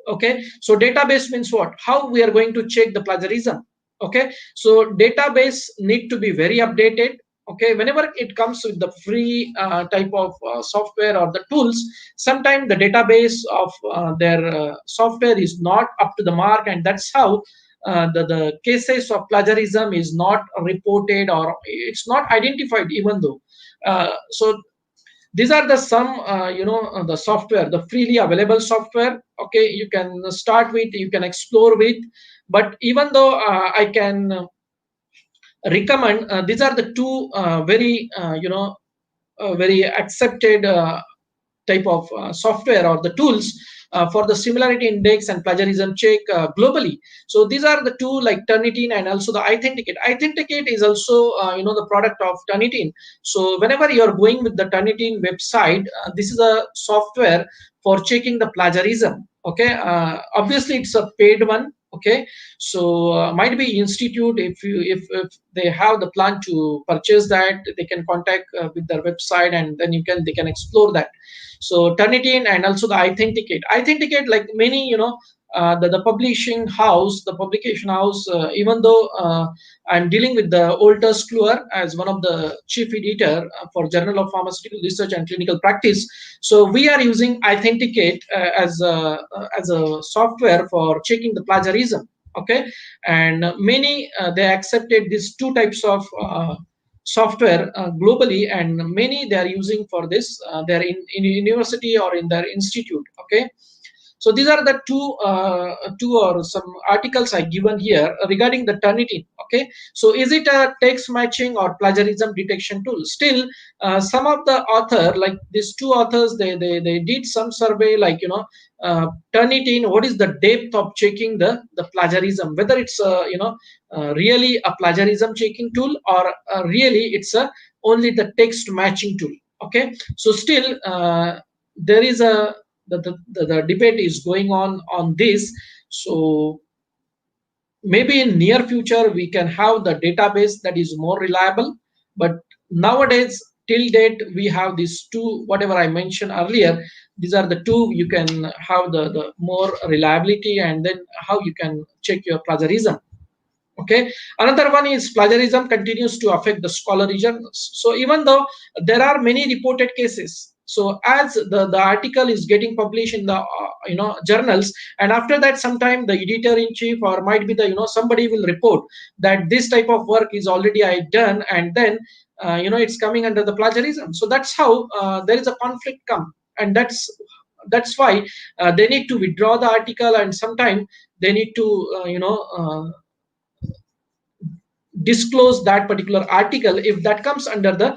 Okay, so database means what? How we are going to check the plagiarism? Okay, so database need to be very updated. Okay, whenever it comes with the free type of software or the tools, sometimes the database of their software is not up to the mark, and that's how the cases of plagiarism is not reported, or it's not identified even though. So these are the some the software, the freely available software. Okay, you can start with, you can explore with. But even though I can recommend, these are the two very very accepted type of software or the tools for the similarity index and plagiarism check globally. So these are the two, like Turnitin and also the Authenticate. Authenticate is also the product of Turnitin. So whenever you are going with the Turnitin website, this is a software for checking the plagiarism. Okay, obviously it's a paid one. Okay, so might be institute, if they have the plan to purchase that, they can contact with their website, and then they can explore that. So Turnitin and also the Authenticate, like many, the publishing house, the publication house, even though I'm dealing with the Olters Kluwer as one of the chief editor for Journal of Pharmaceutical Research and Clinical Practice. So we are using Authenticate as a software for checking the plagiarism. Okay, and many they accepted these two types of software globally, and many they are using for this. They're in university or in their institute. Okay, so these are the two or some articles I given here regarding the Turnitin. Okay, so is it a text matching or plagiarism detection tool? Still, some of the author, like these two authors, they did some survey, like Turnitin. What is the depth of checking the plagiarism? Whether it's really a plagiarism checking tool, or really it's a only the text matching tool. Okay, so still there is a the debate is going on this. So maybe in near future we can have the database that is more reliable, but nowadays till date we have these two, whatever I mentioned earlier. These are the two you can have the more reliability, and then how you can check your plagiarism. Okay, another one is plagiarism continues to affect the scholarly journals. So even though there are many reported cases, so as the article is getting published in the journals, and after that sometime the editor in chief or might be the somebody will report that this type of work is already I done, and then it's coming under the plagiarism. So that's how there is a conflict come, and that's why they need to withdraw the article, and sometime they need to disclose that particular article if that comes under the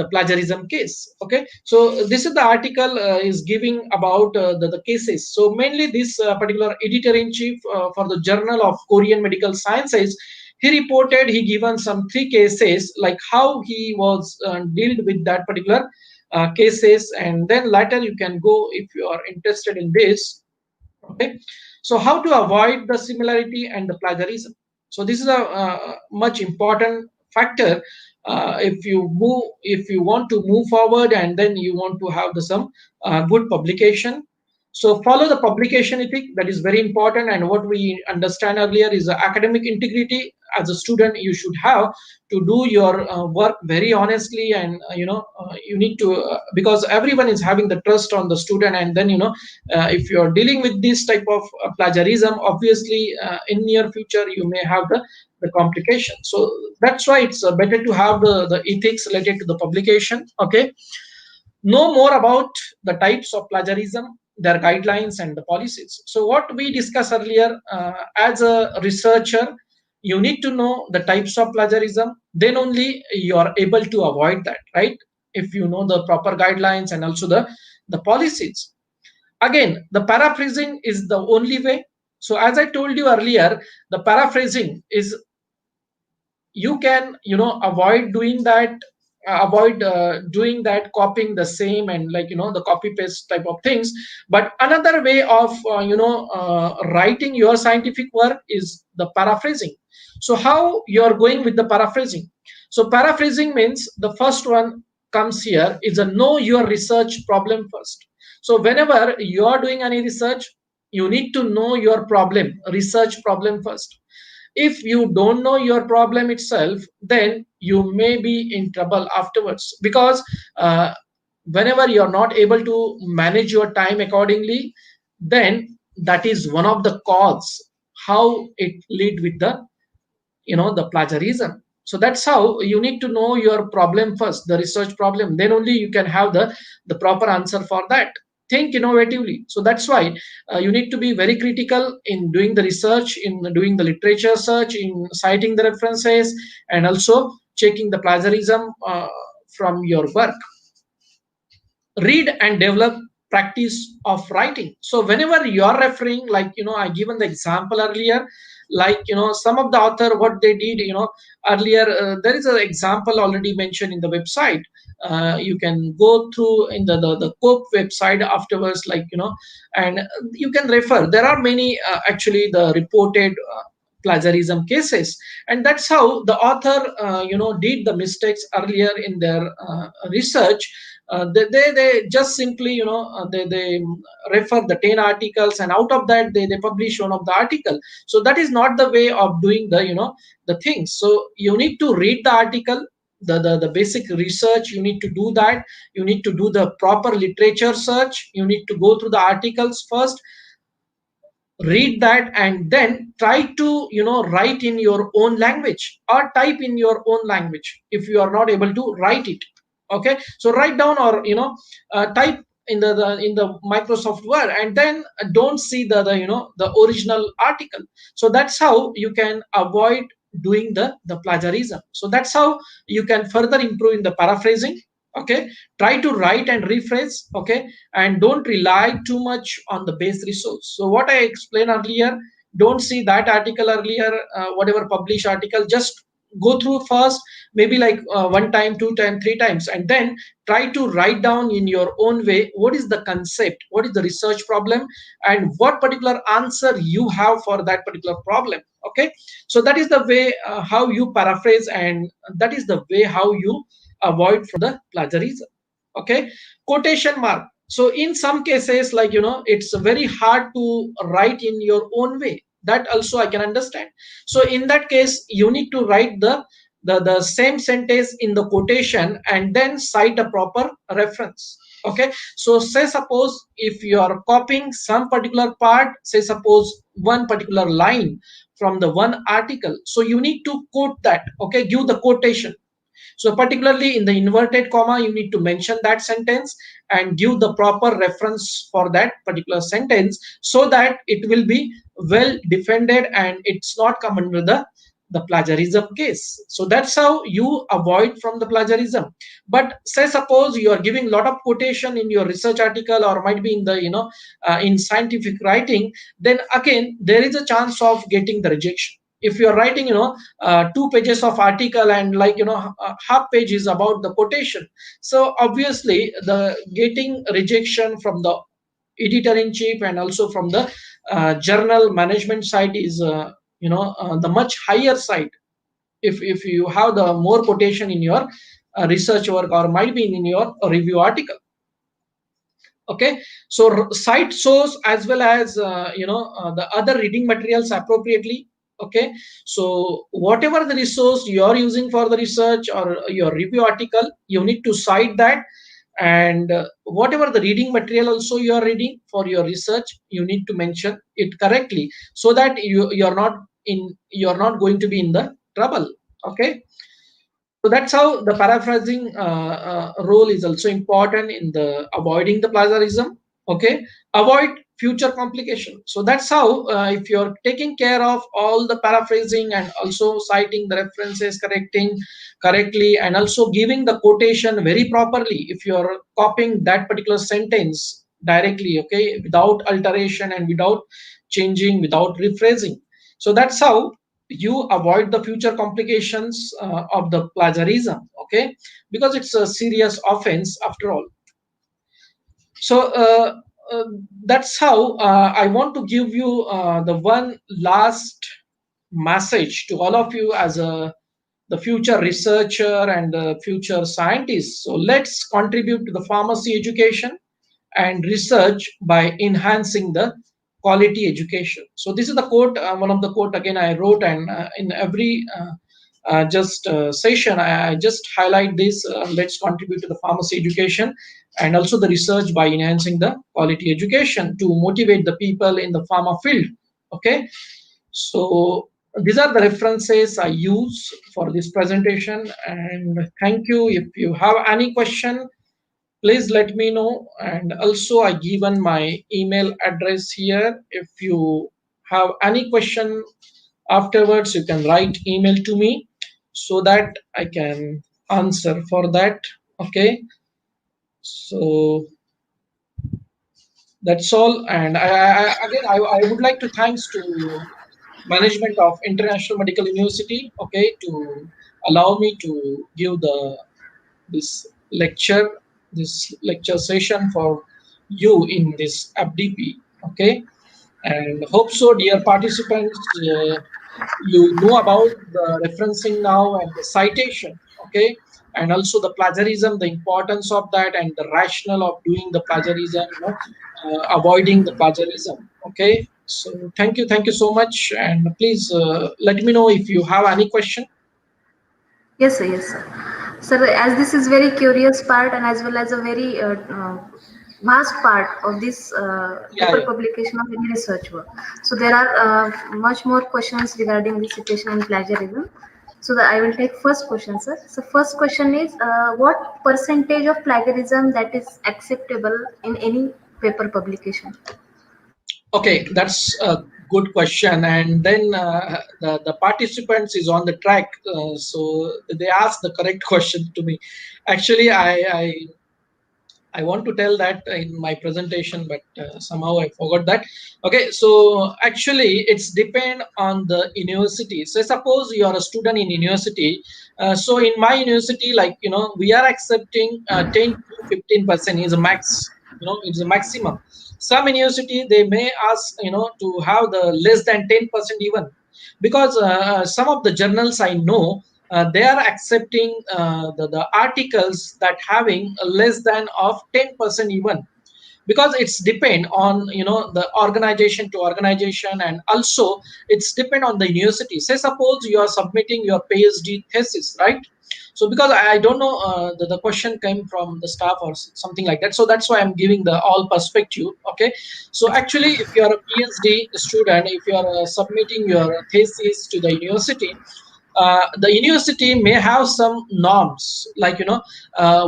plagiarism case. Okay, so this is the article is giving about the cases. So mainly this particular editor in chief for the Journal of Korean Medical Sciences, he reported, he given some three cases like how he was dealt with that particular cases, and then later you can go if you are interested in this. Okay, so how to avoid the similarity and the plagiarism. So this is a much important factor if you want to move forward, and then you want to have the some good publication. So follow the publication ethic, that is very important. And what we understand earlier is the academic integrity. As a student, you should have to do your work very honestly, and you need to because everyone is having the trust on the student, and then if you are dealing with this type of plagiarism, obviously in near future you may have the complication. So that's why it's better to have the ethics related to the publication. Okay, know more about the types of plagiarism, their guidelines and the policies. So what we discussed earlier, as a researcher, you need to know the types of plagiarism, then only you are able to avoid that, right? If you know the proper guidelines and also the policies. Again, the paraphrasing is the only way. So as I told you earlier, the paraphrasing is, you can avoid doing that, avoid doing that copying the same and like the copy paste type of things. But another way of writing your scientific work is the paraphrasing. So how you're going with the paraphrasing? So paraphrasing means the first one comes here is a know your research problem first. So whenever you are doing any research, you need to know your problem, research problem first. If you don't know your problem itself, then you may be in trouble afterwards, because whenever you're not able to manage your time accordingly, then that is one of the cause how it lead with the plagiarism. So that's how you need to know your problem first, the research problem, then only you can have the proper answer for that. Think innovatively. So that's why you need to be very critical in doing the research, in doing the literature search, in citing the references, and also checking the plagiarism from your work. Read and develop practice of writing. So whenever you are referring, like I given the example earlier, like some of the author what they did earlier, there is an example already mentioned in the website. You can go through in the COPE website afterwards, like and you can refer. There are many actually the reported plagiarism cases, and that's how the author did the mistakes earlier in their research. They just simply they refer the 10 articles, and out of that they publish one of the article. So that is not the way of doing the things. So you need to read the article, the basic research, you need to do that. You need to do the proper literature search, you need to go through the articles first, read that, and then try to write in your own language or type in your own language if you are not able to write it. Okay, so write down or type in the Microsoft Word, and then don't see the original article. So that's how you can avoid doing the plagiarism. So that's how you can further improve in the paraphrasing. Okay, try to write and rephrase. Okay, and don't rely too much on the base resource. So what I explained earlier, don't see that article earlier, whatever published article, just go through first, maybe like one time, two time, three times, and then try to write down in your own way what is the concept, what is the research problem, and what particular answer you have for that particular problem. Okay, so that is the way how you paraphrase, and that is the way how you avoid from the plagiarism. Okay, quotation mark. So in some cases, like it's very hard to write in your own way, that also I can understand. So in that case, you need to write the same sentence in the quotation and then cite a proper reference. Okay, so say suppose if you are copying some particular part, say suppose one particular line from the one article, so you need to quote that. Okay, give the quotation. So particularly in the inverted comma, you need to mention that sentence and give the proper reference for that particular sentence, so that it will be well defended and it's not come under the plagiarism case. So that's how you avoid from the plagiarism. But say suppose you are giving lot of quotation in your research article, or might be in the in scientific writing, then again there is a chance of getting the rejection. If you are writing 2 pages of article and half page is about the quotation, so obviously the getting rejection from the editor in chief and also from the journal management side is the much higher side. If you have the more quotation in your research work, or might be in your review article. Okay, so cite source as well as the other reading materials appropriately. Okay, so whatever the resource you are using for the research or your review article, you need to cite that. And whatever the reading material also you are reading for your research, you need to mention it correctly, so that you're not going to be in the trouble. Okay, so that's how the paraphrasing role is also important in the avoiding the plagiarism. Okay, avoid future complication. So that's how if you're taking care of all the paraphrasing and also citing the references correcting correctly and also giving the quotation very properly, if you're copying that particular sentence directly, okay, without alteration and without changing, without rephrasing, so that's how you avoid the future complications of the plagiarism. Okay, because it's a serious offense after all. So uh, that's how I want to give you the one last message to all of you as a the future researcher and the future scientist. So let's contribute to the pharmacy education and research by enhancing the quality education. So this is the quote, one of the quote again I wrote, and in every just session I just highlight this. Let's contribute to the pharmacy education and also the research by enhancing the quality education to motivate the people in the pharma field. Okay, so these are the references I use for this presentation, and thank you. If you have any question, please let me know. And also I given my email address here. If you have any question afterwards, you can write email to me so that I can answer for that. Okay, so that's all. And I would like to thanks to management of International Medical University, okay, to allow me to give this lecture this lecture session for you in this FDP. Okay, and hope so, dear participants, you know about the referencing now and the citation. Okay, and also the plagiarism, the importance of that, and the rationale of doing the plagiarism, avoiding the plagiarism. Okay, so thank you so much, and please let me know if you have any question. Yes, sir. Yes, sir. Sir, as this is very curious part and as well as a very vast part of this Yeah, paper yeah. publication of any research work. So there are much more questions regarding the citation and plagiarism. So I will take first question, sir. So first question is, what percentage of plagiarism that is acceptable in any paper publication? Okay, that's a good question. And then the participants is on the track, so they asked the correct question to me. Actually, I want to tell that in my presentation, but somehow I forgot that. Okay, so actually, it's depend on the university. So suppose you are a student in university. So in my university, like we are accepting 10 to 15% is a max. It's a maximum. Some university they may ask to have the less than 10% even, because some of the journals I know they are accepting the articles that having less than of 10% even. because it's depend on the organization to organization, and also it's depend on the university. Say suppose you are submitting your PhD thesis, right? So because I don't know, the question came from the staff or something like that, so that's why I'm giving the all perspective. Okay, so Yes. actually if you are a PhD student, if you are submitting your thesis to the university, the university may have some norms, like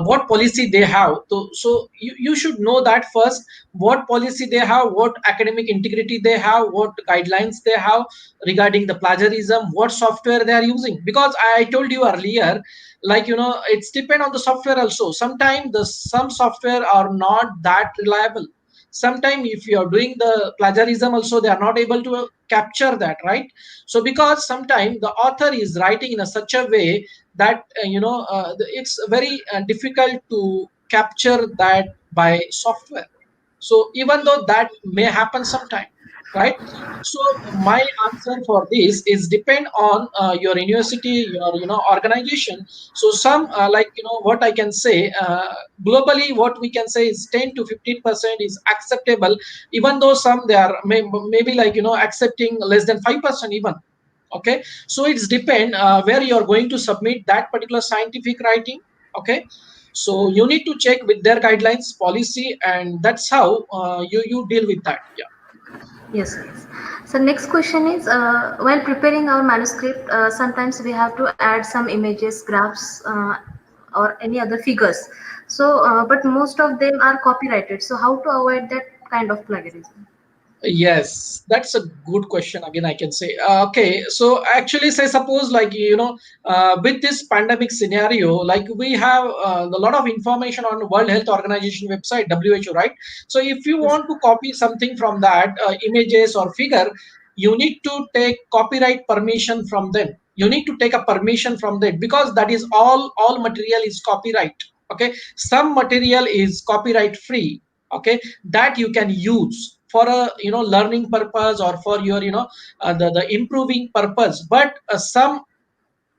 what policy they have. So you should know that first, what policy they have, what academic integrity they have, what guidelines they have regarding the plagiarism, what software they are using. Because I told you earlier, like it's depend on the software also. Sometimes the some software are not that reliable. Sometimes if you are doing the plagiarism also, they are not able to capture that, right? So because sometimes the author is writing in a such a way that it's very difficult to capture that by software. So even though that may happen sometime, right? So my answer for this is depend on your university, your organization. So some like what I can say, globally what we can say is 10 to 15% is acceptable, even though some they are maybe like accepting less than 5% even. Okay, so it's depend where you're going to submit that particular scientific writing. Okay, so you need to check with their guidelines policy, and that's how you deal with that. Yeah. Yes, yes. So next question is, while preparing our manuscript, sometimes we have to add some images, graphs, or any other figures. So, but most of them are copyrighted. So how to avoid that kind of plagiarism? Yes, that's a good question. Again, I can say, okay, so actually, say suppose like with this pandemic scenario, like we have a lot of information on World Health Organization website, WHO, right? So if you Yes. want to copy something from that, images or figure, you need to take copyright permission from them. You need to take a permission from them, because that is all material is copyright. Okay, some material is copyright free. Okay, that you can use for a learning purpose, or for your the improving purpose, but some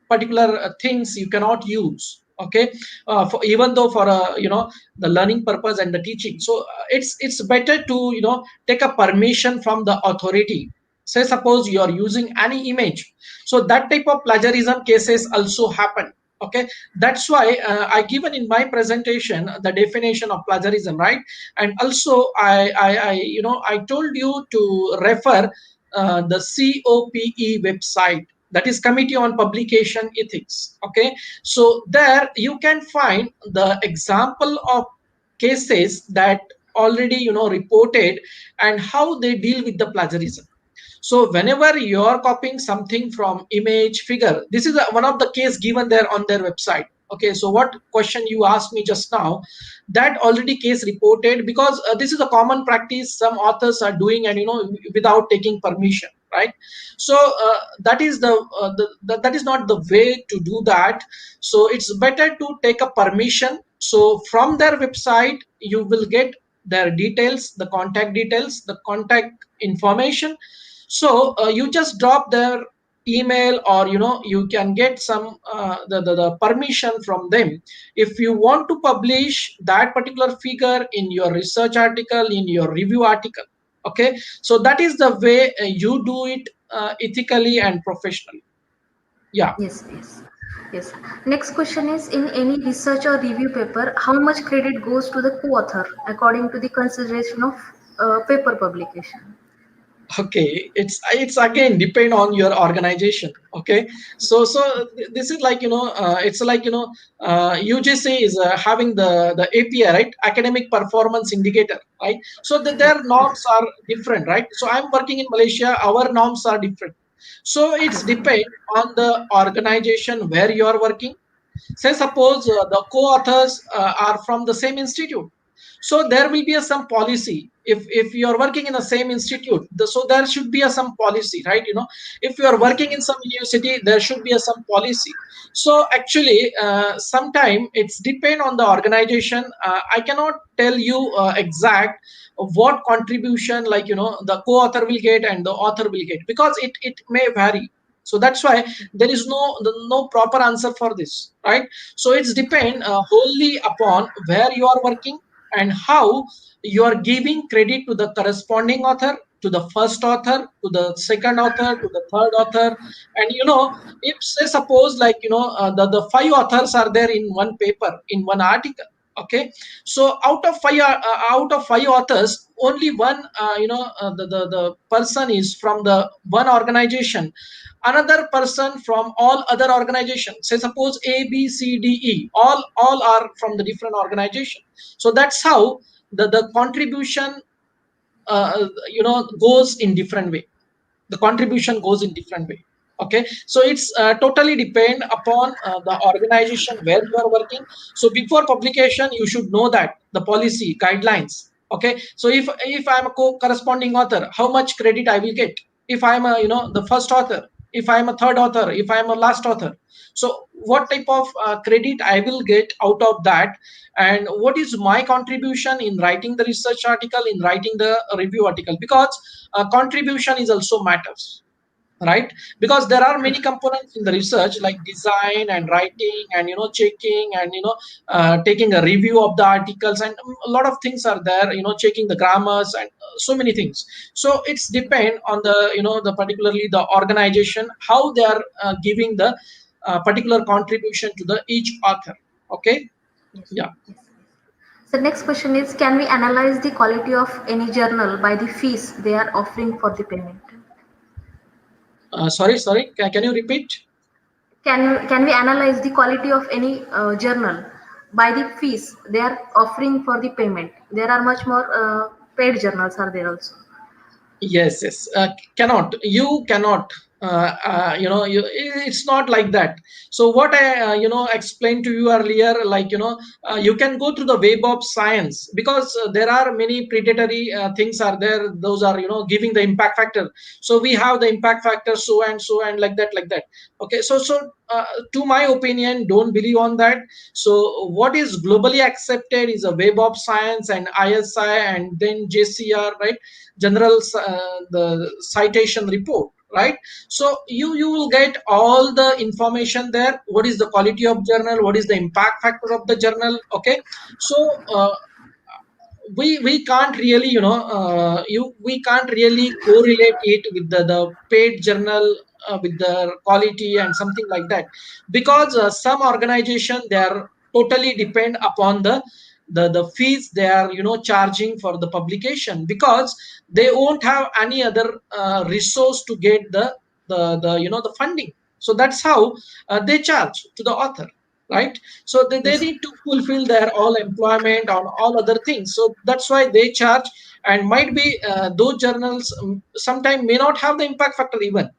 particular things you cannot use. Okay, for even though for the learning purpose and the teaching. So it's better to take a permission from the authority. Say suppose you are using any image, so that type of plagiarism cases also happen. Okay, that's why I given in my presentation the definition of plagiarism, right? And also I told you to refer the COPE website, that is Committee on Publication Ethics. Okay, so there you can find the example of cases that already reported, and how they deal with the plagiarism. So whenever you are copying something from image, figure, this is one of the case given there on their website. Okay, so what question you asked me just now, that already case reported, because this is a common practice some authors are doing, and without taking permission, right? So that is that is not the way to do that. So it's better to take a permission. So from their website you will get their details, the contact details, the contact information. So you just drop their email, or you can get some the permission from them if you want to publish that particular figure in your research article, in your review article. Okay, so that is the way you do it ethically and professionally. Yeah. Yes, yes, yes. Next question is, in any research or review paper, how much credit goes to the co-author according to the consideration of paper publication? Okay, it's again depend on your organization. Okay, so this is like it's like UGC is having the API, right? Academic Performance Indicator, right? So Yes, their norms are different, right? So I'm working in Malaysia, our norms are different. So it's yes, depend on the organization where you are working. Say suppose the co-authors are from the same institute, so there will be some policy. If you are working in the same institute, so there should be some policy, right? If you are yes, working in some university, there should be some policy. So actually sometime it's depend on the organization. I cannot tell you exact what contribution, like the co-author will get and the author will get, because it may vary. So that's why there is no proper answer for this, right? So it's depend wholly upon where you are working, and how you are giving credit to the corresponding author, to the first author, to the second author, to the third author. And if say suppose like the five authors are there in one paper, in one article. Okay, so out of five authors, only one the person is from the one organization, another person from all other organizations. Say suppose A, B, C, D, E, all are from the different organization. So that's how the contribution goes in different way. The contribution goes in different way. Okay, so it's totally depend upon the organization where you are working. So before publication you should know that the policy guidelines. Okay, so if I'm a corresponding author, how much credit I will get, if I'm a the first author, if I'm a third author, if I'm a last author. So what type of credit I will get out of that, and what is my contribution in writing the research article, in writing the review article. Because contribution is also matters, right? Because there are many components in the research, like design and writing and checking and taking a review of the articles, and a lot of things are there, checking the grammars and so many things. So it's depend on the the particularly the organization, how they are giving the particular contribution to the each author. Okay. Yes. Yeah. Yes. So next question is, can we analyze the quality of any journal by the fees they are offering for the payment? Sorry, can you repeat? Can we analyze the quality of any journal by the fees they are offering for the payment? There are much more paid journals are there also. Yes, yes. Cannot. You cannot. It's not like that. So what I explained to you earlier, like you can go through the web of science, because there are many predatory things are there. Those are giving the impact factor. So we have the impact factor, so and like that, like that. Okay. So to my opinion, don't believe on that. So what is globally accepted is a web of science and ISI and then JCR, right? General the citation report, right? So you will get all the information there. What is the quality of journal, what is the impact factor of the journal. Okay. So we can't really we can't really correlate it with the paid journal with the quality and something like that. Because some organization, they are totally depend upon the fees they are charging for the publication, because they won't have any other resource to get the the funding. So that's how they charge to the author, right? So they Yes. need to fulfill their all employment on all other things. So that's why they charge. And might be those journals sometimes may not have the impact factor even.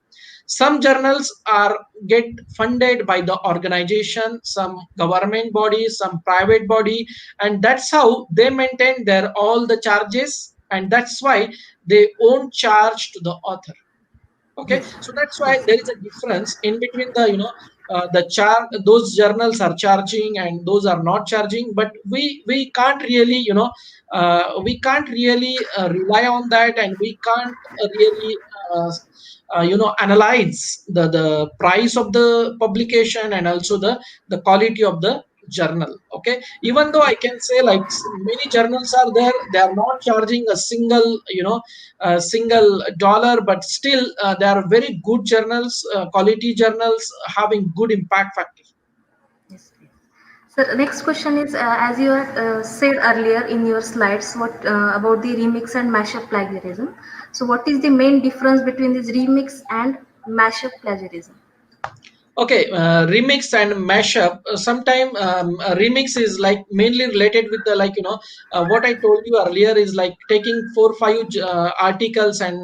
Some journals are get funded by the organization, some government body, some private body, and that's how they maintain their all the charges, and that's why they won't charge to the author. Okay, Yes. so that's why Yes. there is a difference in between the the char those journals are charging and those are not charging. But we can't really rely on that, and we can't really analyze the price of the publication and also the quality of the journal. Okay, even though I can say like many journals are there, they are not charging a single a single dollar, but still they are very good journals, quality journals having good impact factor. Yes. So the next question is, as you had said earlier in your slides, what about the remix and mashup plagiarism? So what is the main difference between this remix and mashup plagiarism? Okay, remix and mashup. Sometime remix is like mainly related with the like what I told you earlier is like taking 4 5 articles and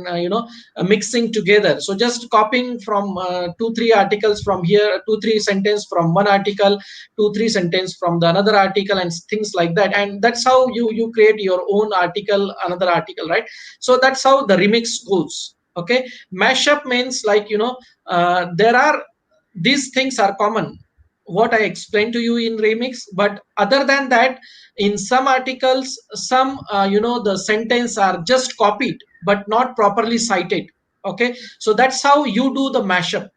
mixing together. So just copying from 2 3 articles from here, 2 3 sentence from one article, 2 3 sentence from the another article, and things like that. And that's how you create your own article, another article, right? So that's how the remix goes. Okay, mashup means like there are these things are common, what I explained to you in remix. But other than that, in some articles, some the sentence are just copied but not properly cited. Okay, so that's how you do the mashup.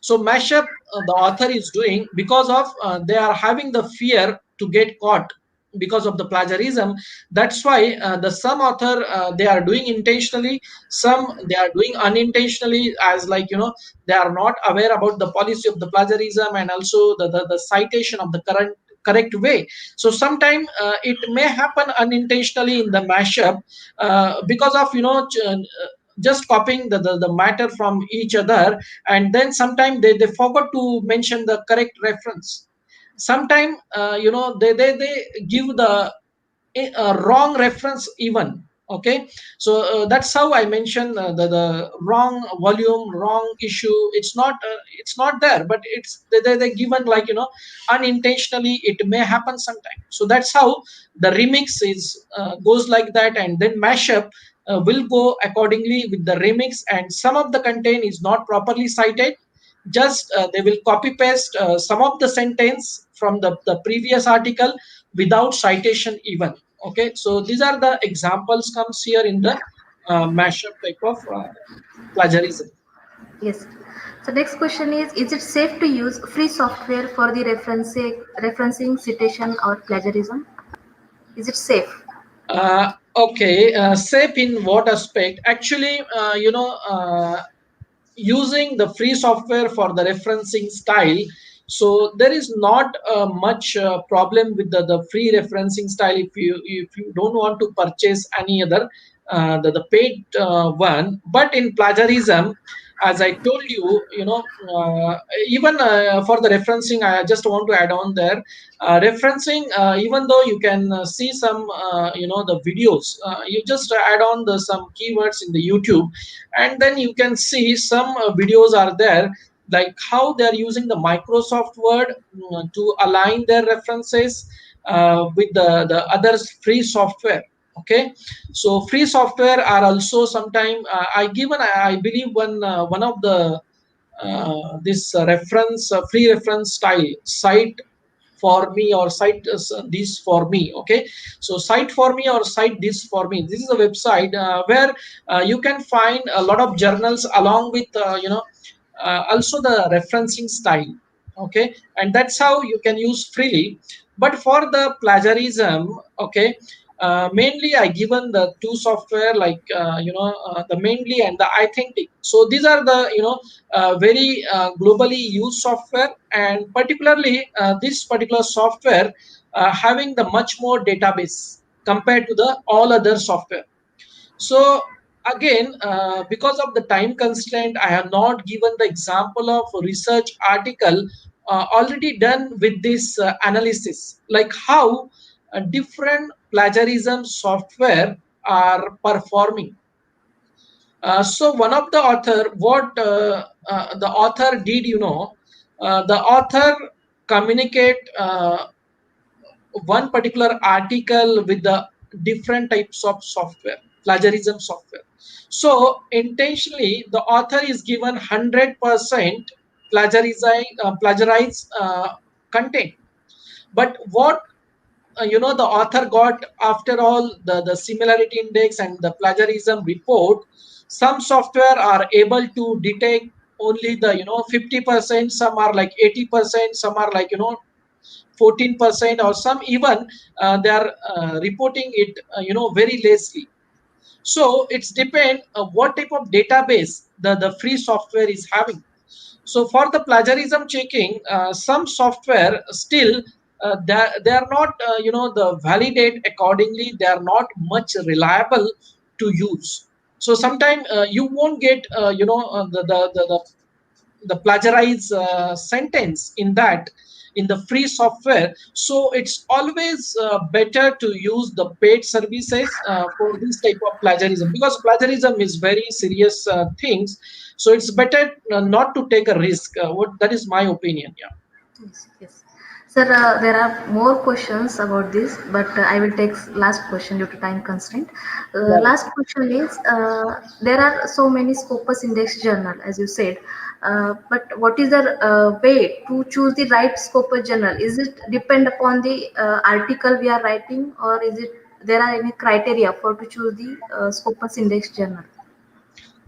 So mashup the author is doing because of they are having the fear to get caught because of the plagiarism. That's why the some author they are doing intentionally, some they are doing unintentionally, as like they are not aware about the policy of the plagiarism and also the citation of the current correct way. So sometime it may happen unintentionally in the mashup because of just copying the matter from each other, and then sometime they forgot to mention the correct reference. Sometime they give the wrong reference even. Okay, so that's how I mentioned the wrong volume, wrong issue. It's not there, but they given like unintentionally. It may happen sometime. So that's how the remix is goes like that, and then mashup will go accordingly with the remix, and some of the content is not properly cited. Just they will copy paste some of the sentence from the previous article without citation even. Okay, so these are the examples comes here in the mashup type of plagiarism. Yes. So next question is it safe to use free software for the referencing citation or plagiarism? Is it safe? Okay, safe in what aspect? Actually, using the free software for the referencing style, so there is not much problem with the free referencing style if you don't want to purchase any other the paid one. But in plagiarism, as I told you, even for the referencing, I just want to add on there. Referencing, even though you can see some the videos, you just add on the some keywords in the YouTube, and then you can see some videos are there, like how they are using the Microsoft Word to align their references with the others free software. Okay, so free software are also sometime I believe one of the this reference free reference style site for me or cite this for me. Okay, so cite for me or cite this for me, this is a website where you can find a lot of journals along with also the referencing style. Okay, and that's how you can use freely. But for the plagiarism, okay, mainly I given the two software like the mainly and the authentic. So these are the very globally used software, and particularly this particular software having the much more database compared to the all other software. So again, because of the time constraint, I have not given the example of research article already done with this analysis, like how different plagiarism software are performing. So one of the author, what the author did, the author communicate one particular article with the different types of software, plagiarism software. So intentionally, the author is given 100% plagiarized content. But what the author got after all the similarity index and the plagiarism report, some software are able to detect only the 50%, some are like 80%, some are like 14%, or some even they are reporting it very lessly. So it's depend what type of database the free software is having. So for the plagiarism checking, some software still they are not the validate accordingly, they are not much reliable to use. So sometimes you won't get the plagiarized sentence in that in the free software. So it's always better to use the paid services for this type of plagiarism, because plagiarism is very serious things. So it's better not to take a risk. What that is my opinion. Yeah. Yes, yes. Sir, there are more questions about this, but I will take last question due to time constraint. Yeah. Last question is, there are so many Scopus Index journal, as you said, but what is the way to choose the right Scopus journal? Is it depend upon the article we are writing, or is it there are any criteria for to choose the Scopus Index journal?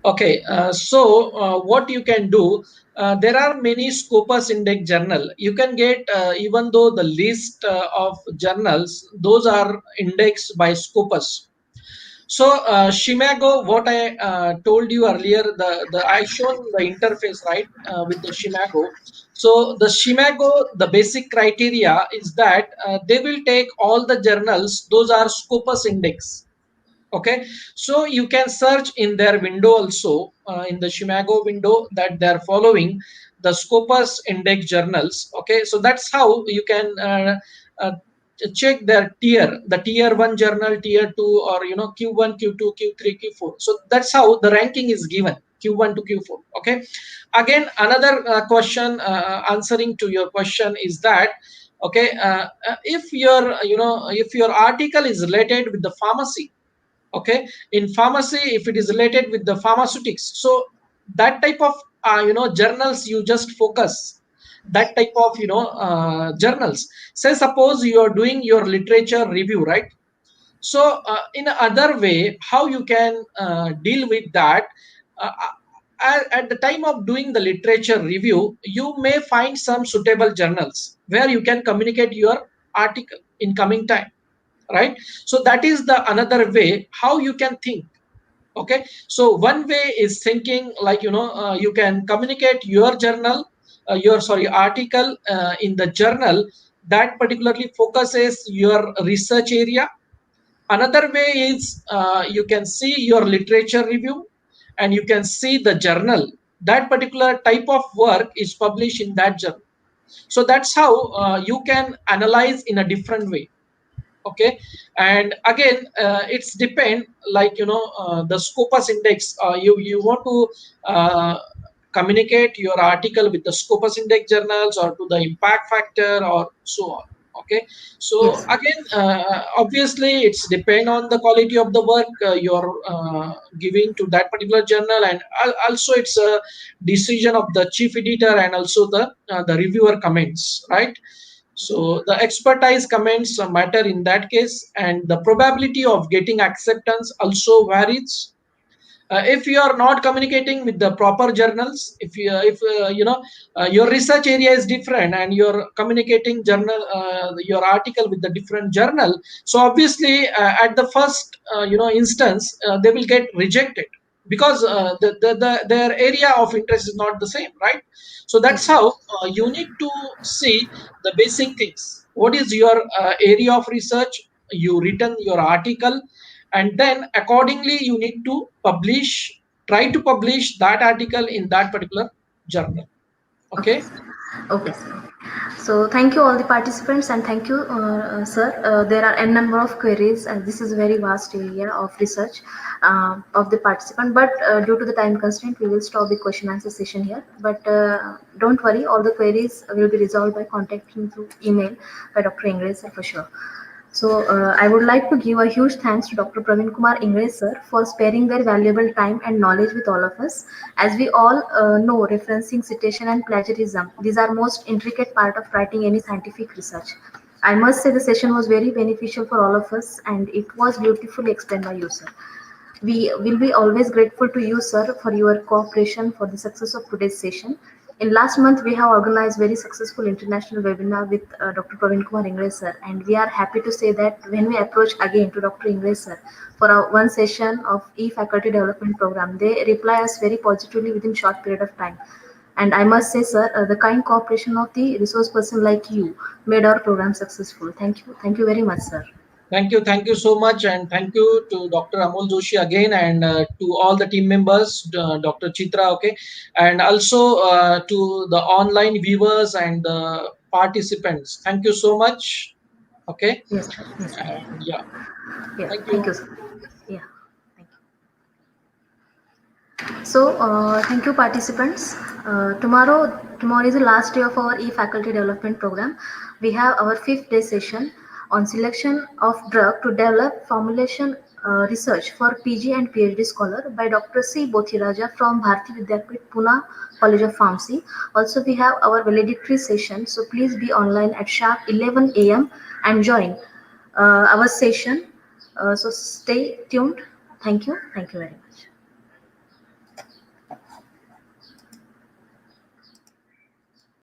Okay, what you can do, there are many Scopus Index journal. You can get, even though the list of journals, those are indexed by Scopus. So Shimago, what I told you earlier, the I shown the interface, right, with the Shimago. So the Shimago, the basic criteria is that they will take all the journals, those are Scopus Index. Okay, so you can search in their window also, in the Shimago window, that they are following the Scopus Index journals. Okay, so that's how you can uh, check their tier, the tier 1 journal, tier 2, or Q1, Q2, Q3, Q4. So that's how the ranking is given, Q1 to Q4. Okay, again, another question, answering to your question is that, okay, if your if your article is related with the pharmacy, okay, in pharmacy, if it is related with the pharmaceutics, so that type of journals, you just focus that type of journals. Say suppose you are doing your literature review, right? So in another way, how you can deal with that, uh, at the time of doing the literature review, you may find some suitable journals where you can communicate your article in coming time, right? So that is the another way how you can think. Okay, so one way is thinking like, you can communicate your journal, your sorry article, in the journal that particularly focuses your research area. Another way is, you can see your literature review, and you can see the journal, that particular type of work is published in that journal. So that's how you can analyze in a different way. Okay, and again, it's depend, like, the Scopus Index, you want to communicate your article with the Scopus Index journals, or to the impact factor, or so on. Okay, so Yes. again, obviously it's depend on the quality of the work you're giving to that particular journal, and also it's a decision of the chief editor, and also the reviewer comments, right? So the expertise comments matter in that case, and the probability of getting acceptance also varies. If you are not communicating with the proper journals, if your research area is different, and you're communicating journal, your article with the different journal, so obviously at the first instance, they will get rejected, because their area of interest is not the same, right? So that's Yes. how you need to see the basic things. What is your area of research? You written your article, and then accordingly you need to publish, try to publish that article in that particular journal. Okay, Okay. sir. Okay, sir. So thank you all the participants, and thank you, sir. There are n number of queries, and this is a very vast area of research of the participant. But due to the time constraint, we will stop the question answer session here. But don't worry, all the queries will be resolved by contacting through email by Dr. Ingres, sir, for sure. So I would like to give a huge thanks to Dr. Praveen Kumar Ingre sir for sparing their valuable time and knowledge with all of us. As we all know, referencing citation and plagiarism, these are most intricate part of writing any scientific research. I must say the session was very beneficial for all of us, and it was beautifully explained by you, sir. We will be always grateful to you, sir, for your cooperation for the success of today's session. In last month, we have organized very successful international webinar with Dr. Praveen Kumar Ingre sir, and we are happy to say that when we approach again to Dr. Ingre sir for our one session of e-faculty development program, they reply us very positively within short period of time. And I must say, sir, the kind cooperation of the resource person like you made our program successful. Thank you very much, sir. Thank you so much, and thank you to Dr. Amol Joshi again, and to all the team members, Dr. Chitra, okay, and also to the online viewers and the participants. Thank you so much. Okay, Yes, sir. Yes, sir. and yeah, Yeah, thank thank you. you, sir. Yeah, thank you. So, thank you, participants. Tomorrow is the last day of our e-faculty development program. We have our fifth day session on selection of drug to develop formulation research for PG and PhD scholar by Dr. C. Bothiraja from Bharati Vidyapit, Pune College of Pharmacy. Also, we have our valedictory session. So, please be online at sharp 11 a.m. and join our session. So, stay tuned. Thank you. Thank you very much.